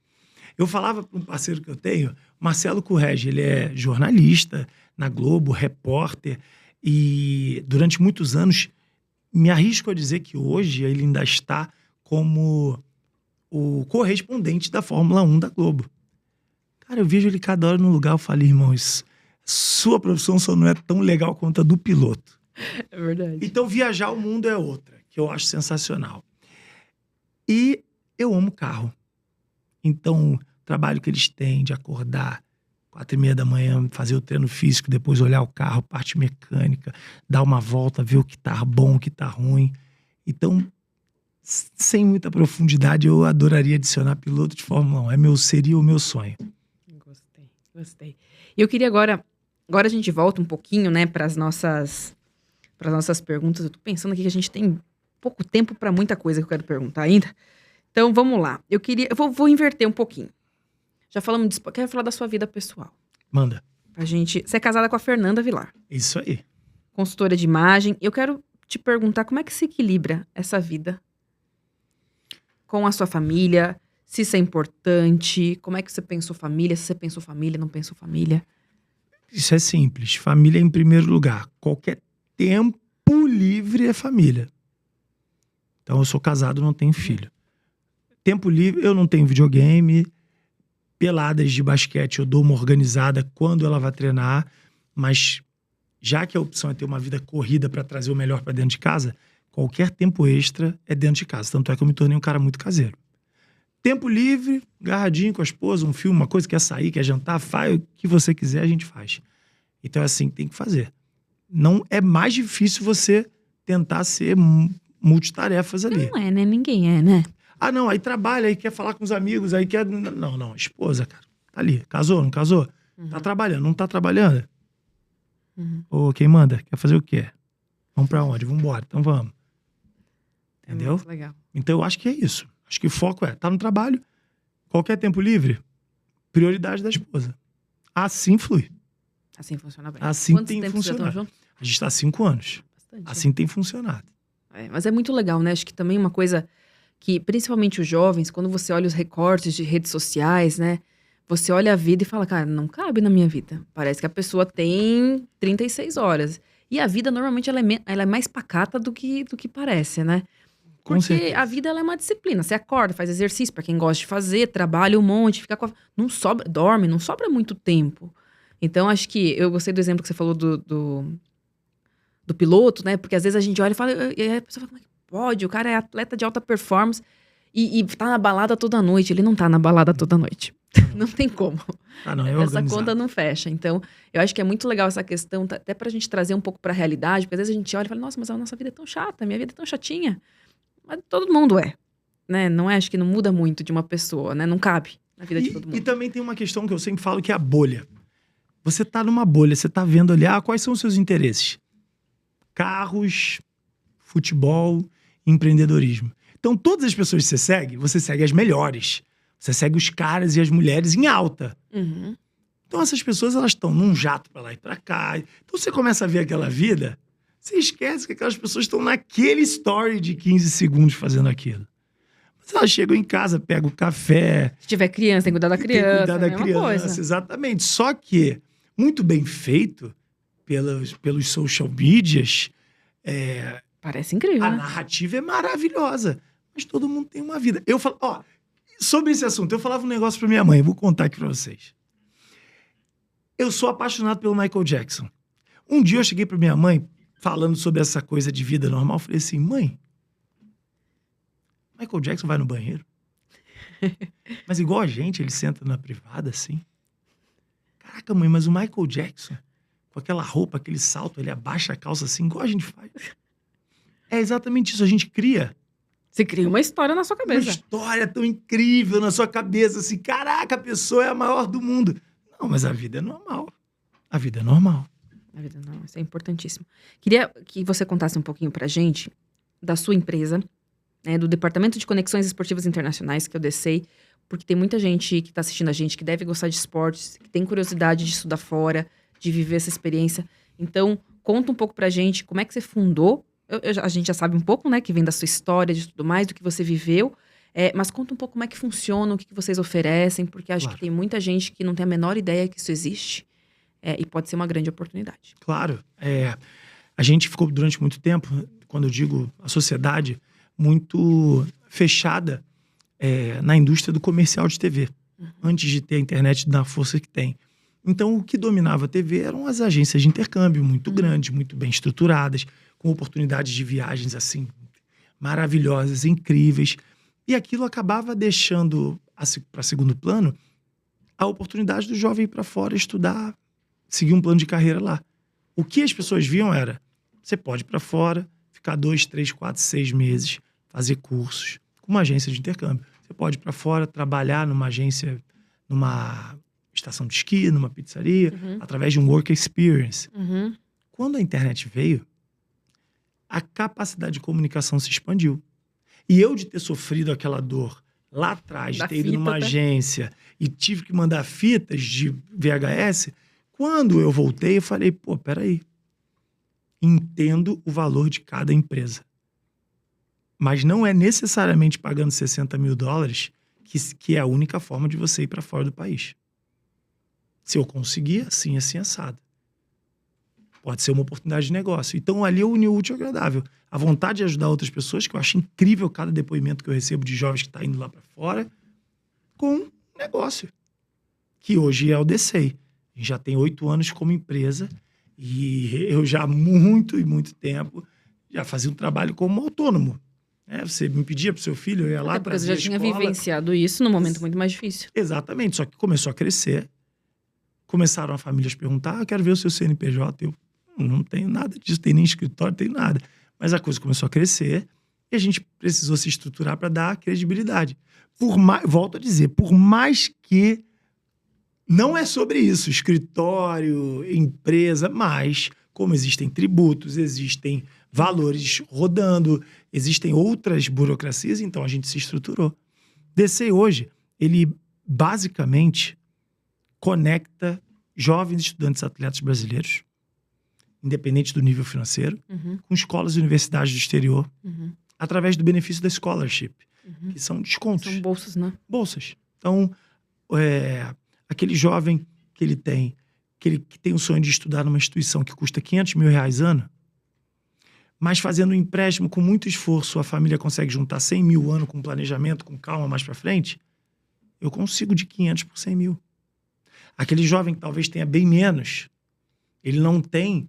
Eu falava para um parceiro que eu tenho, Marcelo Correge, ele é jornalista na Globo, repórter, E durante muitos anos, me arrisco a dizer que hoje ele ainda está como o correspondente da Fórmula 1 da Globo. Cara, eu vejo ele cada hora num lugar, eu falo, irmão, sua profissão só não é tão legal quanto a do piloto. É verdade. Então, viajar o mundo é outra, que eu acho sensacional. E eu amo carro. Então, o trabalho que eles têm de acordar 4h30 da manhã, fazer o treino físico, depois olhar o carro, parte mecânica, dar uma volta, ver o que tá bom, o que tá ruim. Então, sem muita profundidade, eu adoraria adicionar piloto de Fórmula 1. Seria o meu sonho. Gostei. E eu queria agora a gente volta um pouquinho, né, para as nossas perguntas. Eu tô pensando aqui que a gente tem pouco tempo para muita coisa que eu quero perguntar ainda. Então, vamos lá. Eu vou inverter um pouquinho. Já falamos disso, quero falar da sua vida pessoal. Manda. Você é casada com a Fernanda Vilar. Isso aí. Consultora de imagem. Eu quero te perguntar como é que se equilibra essa vida com a sua família, se isso é importante, como é que você pensou família, se você pensou família, não pensou família. Isso é simples. Família em primeiro lugar. Qualquer tempo livre é família. Então, eu sou casado, não tenho filho. Tempo livre, eu não tenho videogame. Peladas de basquete, eu dou uma organizada quando ela vai treinar. Mas, já que a opção é ter uma vida corrida para trazer o melhor para dentro de casa, qualquer tempo extra é dentro de casa. Tanto é que eu me tornei um cara muito caseiro. Tempo livre, agarradinho com a esposa, um filme, uma coisa, quer sair, quer jantar, faz o que você quiser, a gente faz. Então é assim que tem que fazer. Não é mais difícil você tentar ser multitarefas ali. Não é, né? Ninguém é, né? Ah, não, aí trabalha, aí quer falar com os amigos, aí quer... Não, esposa, cara. Tá ali, casou, não casou? Tá trabalhando, não tá trabalhando? Ô, quem manda? Quer fazer o quê? Vamos pra onde? Vamos embora, então vamos. Entendeu? Muito legal. Então eu acho que é isso. Acho que o foco tá no trabalho. Qualquer tempo livre, prioridade da esposa. Assim flui. Assim funciona bem. Assim Quantos tem tempos vocês já estão funcionado. juntos? A gente tá há 5 anos. Bastante. Assim tem funcionado. Mas é muito legal, né? Acho que também uma coisa que, principalmente os jovens, quando você olha os recortes de redes sociais, né? Você olha a vida e fala, cara, não cabe na minha vida. Parece que a pessoa tem 36 horas. E a vida, normalmente, ela é mais pacata do que parece, né? Com Porque certeza. a vida, ela é uma disciplina. Você acorda, faz exercício, pra quem gosta de fazer, trabalha um monte, fica não sobra, dorme, não sobra muito tempo. Então, acho que eu gostei do exemplo que você falou do piloto, né? Porque às vezes a gente olha e fala, e a pessoa fala, como é que pode? O cara é atleta de alta performance e tá na balada toda noite. Ele não tá na balada toda noite. Não tem como. Não, é Essa organizado. conta não fecha. Então, eu acho que é muito legal essa questão, até pra gente trazer um pouco pra realidade, porque às vezes a gente olha e fala, nossa, mas a nossa vida é tão chata, a minha vida é tão chatinha. Mas todo mundo é, né? Não é, acho que não muda muito de uma pessoa, né? Não cabe na vida de todo mundo. E também tem uma questão que eu sempre falo, que é a bolha. Você tá numa bolha, você tá vendo ali, quais são os seus interesses? Carros, futebol, empreendedorismo. Então, todas as pessoas que você segue as melhores. Você segue os caras e as mulheres em alta. Uhum. Então, essas pessoas, elas estão num jato pra lá e pra cá. Então, você começa a ver aquela vida, você esquece que aquelas pessoas estão naquele story de 15 segundos fazendo aquilo. Mas elas chegam em casa, pegam o café. Se tiver criança, tem que cuidar da criança. Tem que cuidar da é a mesma criança, coisa. exatamente. Só que, muito bem feito, pelos social medias, Parece incrível, a né? narrativa é maravilhosa. Mas todo mundo tem uma vida. Eu falo, sobre esse assunto, eu falava um negócio pra minha mãe, vou contar aqui pra vocês. Eu sou apaixonado pelo Michael Jackson. Um dia eu cheguei pra minha mãe, falando sobre essa coisa de vida normal, falei assim, mãe, Michael Jackson vai no banheiro? Mas igual a gente, ele senta na privada, assim. Caraca, mãe, mas o Michael Jackson, com aquela roupa, aquele salto, ele abaixa a calça assim, igual a gente faz. É exatamente isso, a gente cria Você cria uma história na sua uma cabeça. história tão incrível na sua cabeça, assim, caraca, a pessoa é a maior do mundo. Não, mas a vida é normal. A vida é normal. Na vida não, isso é importantíssimo. Queria que você contasse um pouquinho pra gente da sua empresa, né, do Departamento de Conexões Esportivas Internacionais, que eu DCEI, porque tem muita gente que tá assistindo a gente que deve gostar de esportes, que tem curiosidade de estudar fora, de viver essa experiência. Então, conta um pouco pra gente como é que você fundou. A gente já sabe um pouco, né, que vem da sua história, de tudo mais, do que você viveu. Mas conta um pouco como é que funciona, o que vocês oferecem, porque acho Claro. que tem muita gente que não tem a menor ideia que isso existe. E pode ser uma grande oportunidade. Claro. A gente ficou durante muito tempo, quando eu digo a sociedade, muito fechada na indústria do comercial de TV, antes de ter a internet da força que tem. Então, o que dominava a TV eram as agências de intercâmbio, muito grandes, muito bem estruturadas, com oportunidades de viagens, assim, maravilhosas, incríveis. E aquilo acabava deixando para segundo plano a oportunidade do jovem ir para fora estudar, seguir um plano de carreira lá. O que as pessoas viam era, você pode ir para fora, ficar 2, 3, 4, 6 meses, fazer cursos com uma agência de intercâmbio. Você pode ir para fora, trabalhar numa agência, numa estação de esqui, numa pizzaria, através de um work experience. Quando a internet veio, a capacidade de comunicação se expandiu. E eu de ter sofrido aquela dor lá atrás, de ter ido numa agência e tive que mandar fitas de VHS, quando eu voltei, eu falei, pô, peraí. Entendo o valor de cada empresa. Mas não é necessariamente pagando $60 mil que é a única forma de você ir para fora do país. Se eu conseguir, assim, assado. Pode ser uma oportunidade de negócio. Então, ali eu uni o útil ao agradável. A vontade de ajudar outras pessoas, que eu acho incrível cada depoimento que eu recebo de jovens que estão indo lá para fora, com um negócio. Que hoje é o DCEI. A gente já tem 8 anos como empresa e eu já há muito e muito tempo já fazia um trabalho como autônomo. Você me pedia pro seu filho, eu ia lá, porque você já tinha vivenciado isso num momento muito mais difícil. Exatamente, só que começou a crescer. Começaram as famílias a perguntar, quero ver o seu CNPJ. Eu não tenho nada disso, tem nem escritório, não tenho nada. Mas a coisa começou a crescer e a gente precisou se estruturar para dar credibilidade. Volto a dizer, por mais que não é sobre isso, escritório, empresa, mas como existem tributos, existem valores rodando, existem outras burocracias, então a gente se estruturou. DCEI hoje, ele basicamente conecta jovens estudantes atletas brasileiros, independente do nível financeiro, com escolas e universidades do exterior, através do benefício da scholarship, que são descontos. São bolsas, né? Bolsas. Então, aquele jovem que tem o sonho de estudar numa instituição que custa R$500 mil ano, mas fazendo um empréstimo com muito esforço, a família consegue juntar 100 mil ano com planejamento, com calma mais para frente, eu consigo de 500 por 100 mil. Aquele jovem que talvez tenha bem menos, ele não tem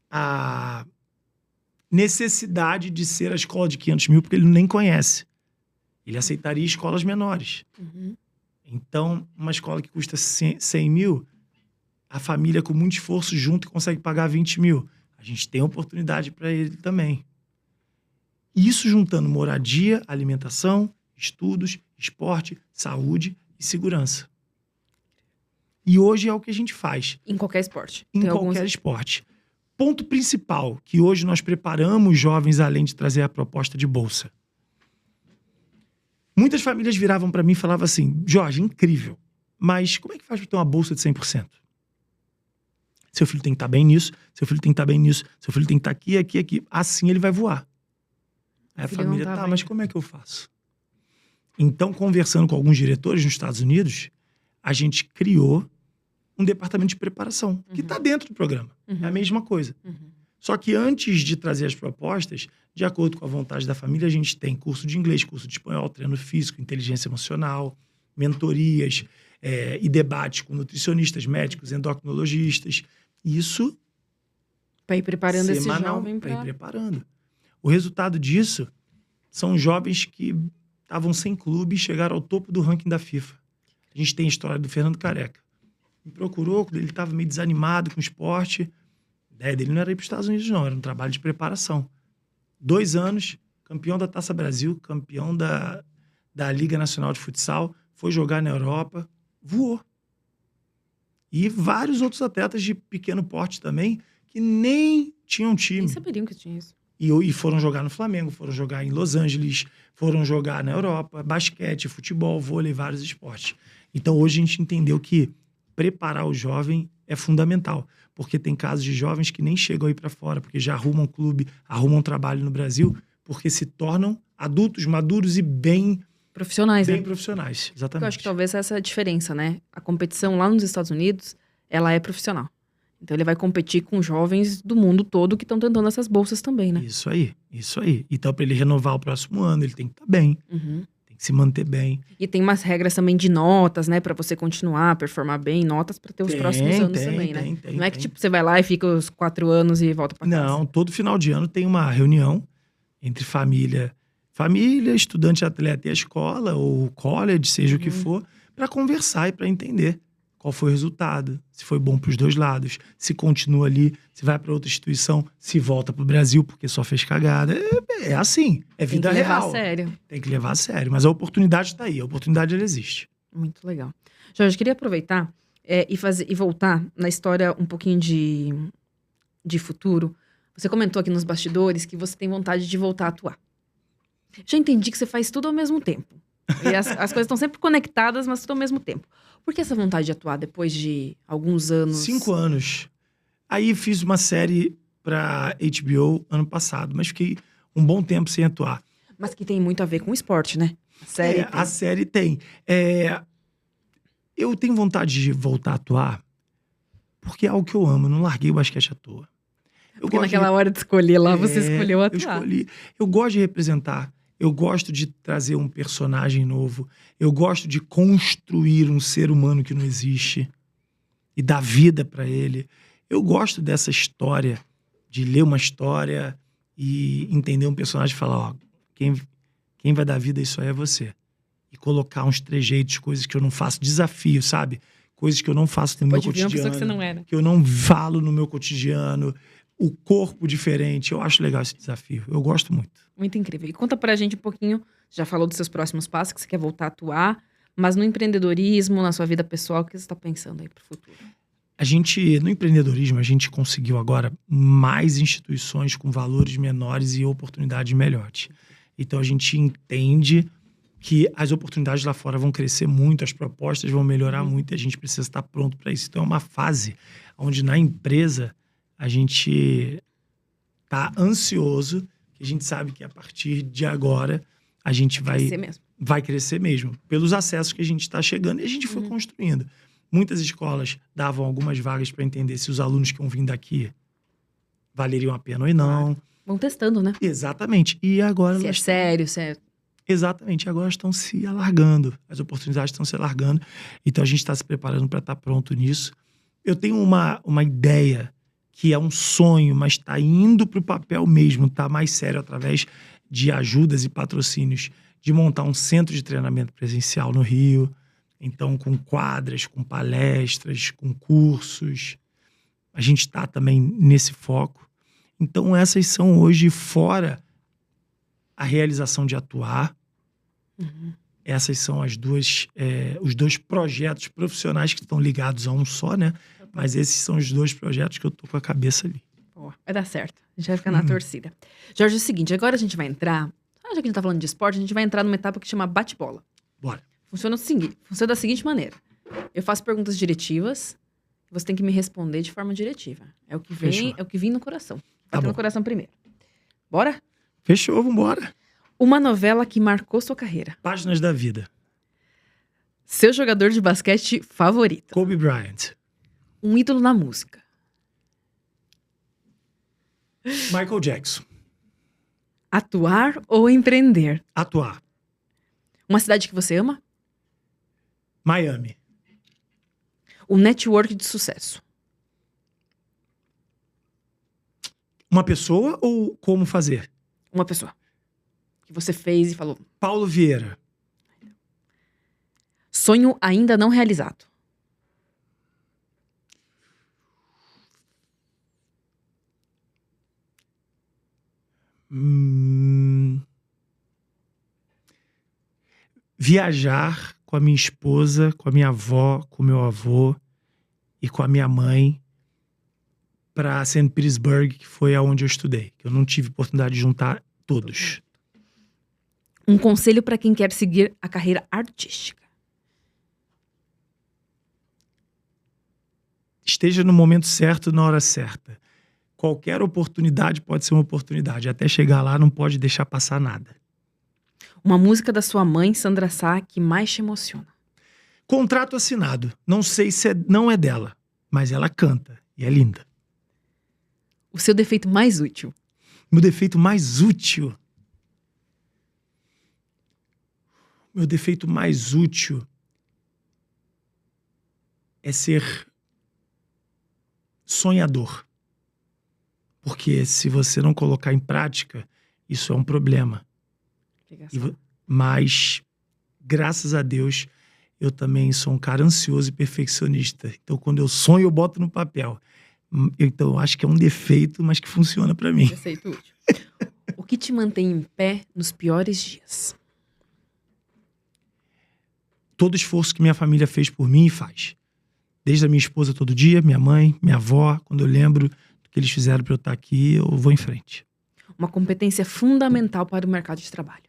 a necessidade de ser a escola de 500 mil porque ele nem conhece. Ele aceitaria escolas menores. Então, uma escola que custa 100 mil, a família com muito esforço junto consegue pagar 20 mil. A gente tem oportunidade para ele também. Isso juntando moradia, alimentação, estudos, esporte, saúde e segurança. E hoje é o que a gente faz. Em qualquer esporte. Em qualquer esporte. Ponto principal, que hoje nós preparamos jovens além de trazer a proposta de bolsa. Muitas famílias viravam para mim e falavam assim, Jorge, incrível, mas como é que faz para ter uma bolsa de 100%? Seu filho tem que estar bem nisso, seu filho tem que estar bem nisso, seu filho tem que estar aqui, aqui, aqui. Assim ele vai voar. Aí a família, mas como é que eu faço? Então, conversando com alguns diretores nos Estados Unidos, a gente criou um departamento de preparação, que está dentro do programa. É a mesma coisa. Só que antes de trazer as propostas, de acordo com a vontade da família, a gente tem curso de inglês, curso de espanhol, treino físico, inteligência emocional, mentorias e debates com nutricionistas, médicos, endocrinologistas. Isso para ir preparando esse jovem para ir preparando. O resultado disso são jovens que estavam sem clube e chegaram ao topo do ranking da FIFA. A gente tem a história do Fernando Careca. Me procurou, ele estava meio desanimado com o esporte. A ideia dele não era ir para os Estados Unidos, não. Era um trabalho de preparação. 2 anos, campeão da Taça Brasil, campeão da Liga Nacional de Futsal, foi jogar na Europa, voou. E vários outros atletas de pequeno porte também, que nem tinham time. Nem saberiam que tinha isso. E foram jogar no Flamengo, foram jogar em Los Angeles, foram jogar na Europa, basquete, futebol, vôlei, vários esportes. Então, hoje a gente entendeu que preparar o jovem é fundamental, porque tem casos de jovens que nem chegam aí para fora, porque já arrumam clube, arrumam trabalho no Brasil, porque se tornam adultos, maduros e bem profissionais, bem né? profissionais, exatamente. Eu acho que talvez essa é a diferença, né? A competição lá nos Estados Unidos, ela é profissional. Então ele vai competir com jovens do mundo todo que estão tentando essas bolsas também, né? Isso aí, isso aí. Então, para ele renovar o próximo ano, ele tem que estar bem, tem que se manter bem. E tem umas regras também de notas, né? Pra você continuar, performar bem, notas pra ter os próximos anos também, né? Não é que tipo, você vai lá e fica os 4 anos e volta pra casa. Não, todo final de ano tem uma reunião entre família, estudante, atleta e a escola, ou college, seja o que for, para conversar e para entender qual foi o resultado, se foi bom para os dois lados, se continua ali, se vai para outra instituição, se volta para o Brasil porque só fez cagada. É assim, é vida Tem que levar real. a sério. Tem que levar a sério, mas a oportunidade está aí, a oportunidade ela existe. Muito legal. Jorge, queria aproveitar e voltar na história um pouquinho de futuro. Você comentou aqui nos bastidores que você tem vontade de voltar a atuar. Já entendi que você faz tudo ao mesmo tempo. E as coisas estão sempre conectadas, mas tudo ao mesmo tempo. Por que essa vontade de atuar depois de alguns anos? 5 anos. Aí fiz uma série pra HBO ano passado, mas fiquei um bom tempo sem atuar. Mas que tem muito a ver com o esporte, né? A série tem. Eu tenho vontade de voltar a atuar porque é algo que eu amo. Eu não larguei o basquete à toa. Porque naquela hora de escolher lá, você escolheu atuar. Eu gosto de representar. Eu gosto de trazer um personagem novo. Eu gosto de construir um ser humano que não existe e dar vida pra ele. Eu gosto dessa história, de ler uma história e entender um personagem e falar, ó, quem vai dar vida a isso aí é você. E colocar uns trejeitos, coisas que eu não faço, desafio, sabe? Coisas que eu não faço no meu cotidiano. Uma pessoa que você não era. Que eu não falo no meu cotidiano. O corpo diferente. Eu acho legal esse desafio. Eu gosto muito. Muito incrível. E conta pra gente um pouquinho, já falou dos seus próximos passos, que você quer voltar a atuar, mas no empreendedorismo, na sua vida pessoal, o que você está pensando aí pro futuro? No empreendedorismo, a gente conseguiu agora mais instituições com valores menores e oportunidades melhores. Então, a gente entende que as oportunidades lá fora vão crescer muito, as propostas vão melhorar muito e a gente precisa estar pronto para isso. Então, é uma fase onde na empresa a gente tá ansioso, que a gente sabe que a partir de agora a gente vai crescer mesmo. Pelos acessos que a gente está chegando e a gente foi construindo. Muitas escolas davam algumas vagas para entender se os alunos que iam vir daqui valeriam a pena ou não. Vão testando, né? Exatamente. E agora se é sério, se é... Exatamente. Agora estão se alargando. As oportunidades estão se alargando. Então a gente está se preparando para estar pronto nisso. Eu tenho uma ideia que é um sonho, mas está indo para o papel mesmo, está mais sério através de ajudas e patrocínios, de montar um centro de treinamento presencial no Rio. Então, com quadras, com palestras, com cursos. A gente está também nesse foco. Então, essas são hoje, fora a realização de atuar, essas são os dois projetos profissionais que estão ligados a um só, né? Mas esses são os 2 projetos que eu tô com a cabeça ali. Boa, vai dar certo. A gente vai ficar na torcida. Jorge, é o seguinte, agora a gente vai entrar... Já que a gente tá falando de esporte, a gente vai entrar numa etapa que chama bate-bola. Bora. Funciona da seguinte maneira. Eu faço perguntas diretivas, você tem que me responder de forma diretiva. É o que vem, Fechou. é o que vem no coração. Tá Bate bom. no coração primeiro. Bora? Fechou, vambora. Uma novela que marcou sua carreira. Páginas da Vida. Seu jogador de basquete favorito. Kobe Bryant. Um ídolo na música. Michael Jackson. Atuar ou empreender? Atuar. Uma cidade que você ama? Miami. Um network de sucesso. Uma pessoa ou como fazer? Uma pessoa. Que você fez e falou. Paulo Vieira. Sonho ainda não realizado. Viajar com a minha esposa, com a minha avó, com o meu avô e com a minha mãe para St. Petersburg, que foi aonde eu estudei. Eu não tive oportunidade de juntar todos. Um conselho para quem quer seguir a carreira artística. Esteja no momento certo, na hora certa. Qualquer oportunidade pode ser uma oportunidade. Até chegar lá, não pode deixar passar nada. Uma música da sua mãe, Sandra Sá, que mais te emociona. Contrato assinado. Não sei se não é dela, mas ela canta. E é linda. O seu defeito mais útil? Meu defeito mais útil? Meu defeito mais útil é ser sonhador. Porque se você não colocar em prática, isso é um problema. Mas, graças a Deus, eu também sou um cara ansioso e perfeccionista. Então, quando eu sonho, eu boto no papel. Então, eu acho que é um defeito, mas que funciona pra mim. Defeito útil. O que te mantém em pé nos piores dias? Todo esforço que minha família fez por mim e faz. Desde a minha esposa todo dia, minha mãe, minha avó. Quando eu lembro do que eles fizeram pra eu estar aqui, eu vou em frente. Uma competência fundamental para o mercado de trabalho.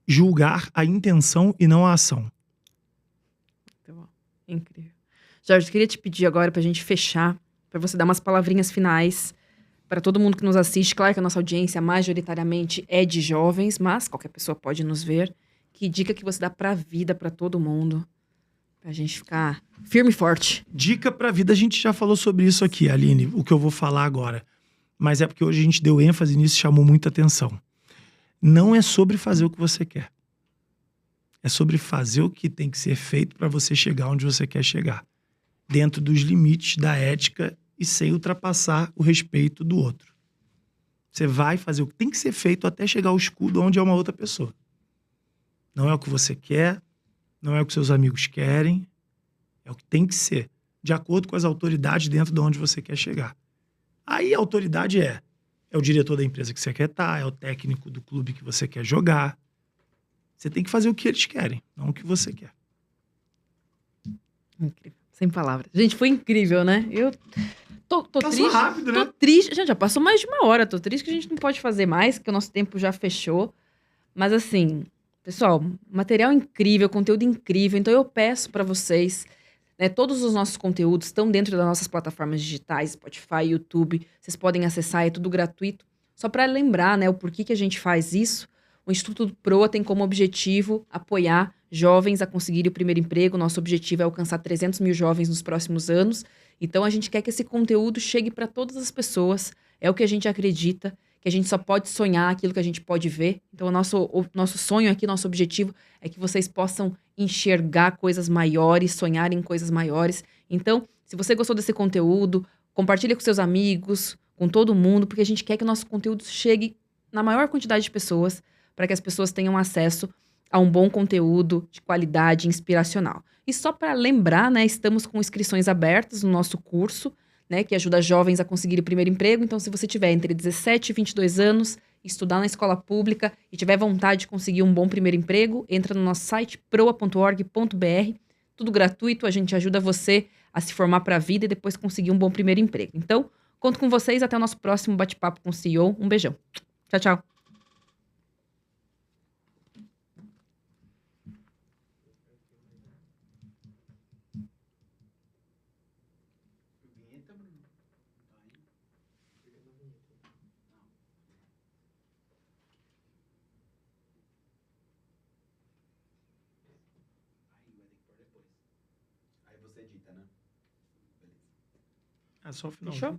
Julgar a intenção e não a ação. Muito bom. Incrível. Jorge, eu queria te pedir agora pra gente fechar, pra você dar umas palavrinhas finais para todo mundo que nos assiste. Claro que a nossa audiência majoritariamente é de jovens, mas qualquer pessoa pode nos ver. Que dica que você dá pra vida, pra todo mundo, pra gente ficar firme e forte? Dica pra vida, a gente já falou sobre isso aqui, Aline, o que eu vou falar agora. Mas é porque hoje a gente deu ênfase nisso e chamou muita atenção. Não é sobre fazer o que você quer. É sobre fazer o que tem que ser feito para você chegar onde você quer chegar. Dentro dos limites da ética e sem ultrapassar o respeito do outro. Você vai fazer o que tem que ser feito até chegar ao escudo onde é uma outra pessoa. Não é o que você quer, não é o que seus amigos querem, é o que tem que ser, de acordo com as autoridades dentro de onde você quer chegar. Aí a autoridade é o diretor da empresa que você quer estar, é o técnico do clube que você quer jogar. Você tem que fazer o que eles querem, não o que você quer. Incrível. Sem palavras. Gente, foi incrível, né? Eu tô Passou triste. rápido, né? Tô triste. Gente, já passou mais de 1 hora. Tô triste que a gente não pode fazer mais, que o nosso tempo já fechou. Mas assim, pessoal, material incrível, conteúdo incrível. Então eu peço pra vocês, né, todos os nossos conteúdos estão dentro das nossas plataformas digitais, Spotify, YouTube. Vocês podem acessar, é tudo gratuito. Só pra lembrar, né, o porquê que a gente faz isso. O Instituto Proa tem como objetivo apoiar jovens a conseguirem o primeiro emprego. Nosso objetivo é alcançar 300 mil jovens nos próximos anos. Então, a gente quer que esse conteúdo chegue para todas as pessoas. É o que a gente acredita, que a gente só pode sonhar aquilo que a gente pode ver. Então, o nosso sonho aqui, nosso objetivo é que vocês possam enxergar coisas maiores, sonhar em coisas maiores. Então, se você gostou desse conteúdo, compartilhe com seus amigos, com todo mundo, porque a gente quer que o nosso conteúdo chegue na maior quantidade de pessoas, para que as pessoas tenham acesso a um bom conteúdo de qualidade inspiracional. E só para lembrar, né, estamos com inscrições abertas no nosso curso, né, que ajuda jovens a conseguir o primeiro emprego. Então, se você tiver entre 17 e 22 anos, estudar na escola pública e tiver vontade de conseguir um bom primeiro emprego, entra no nosso site proa.org.br. Tudo gratuito, a gente ajuda você a se formar para a vida e depois conseguir um bom primeiro emprego. Então, conto com vocês, até o nosso próximo bate-papo com o CEO. Um beijão. Tchau, tchau. É só o final. Fechou? Né?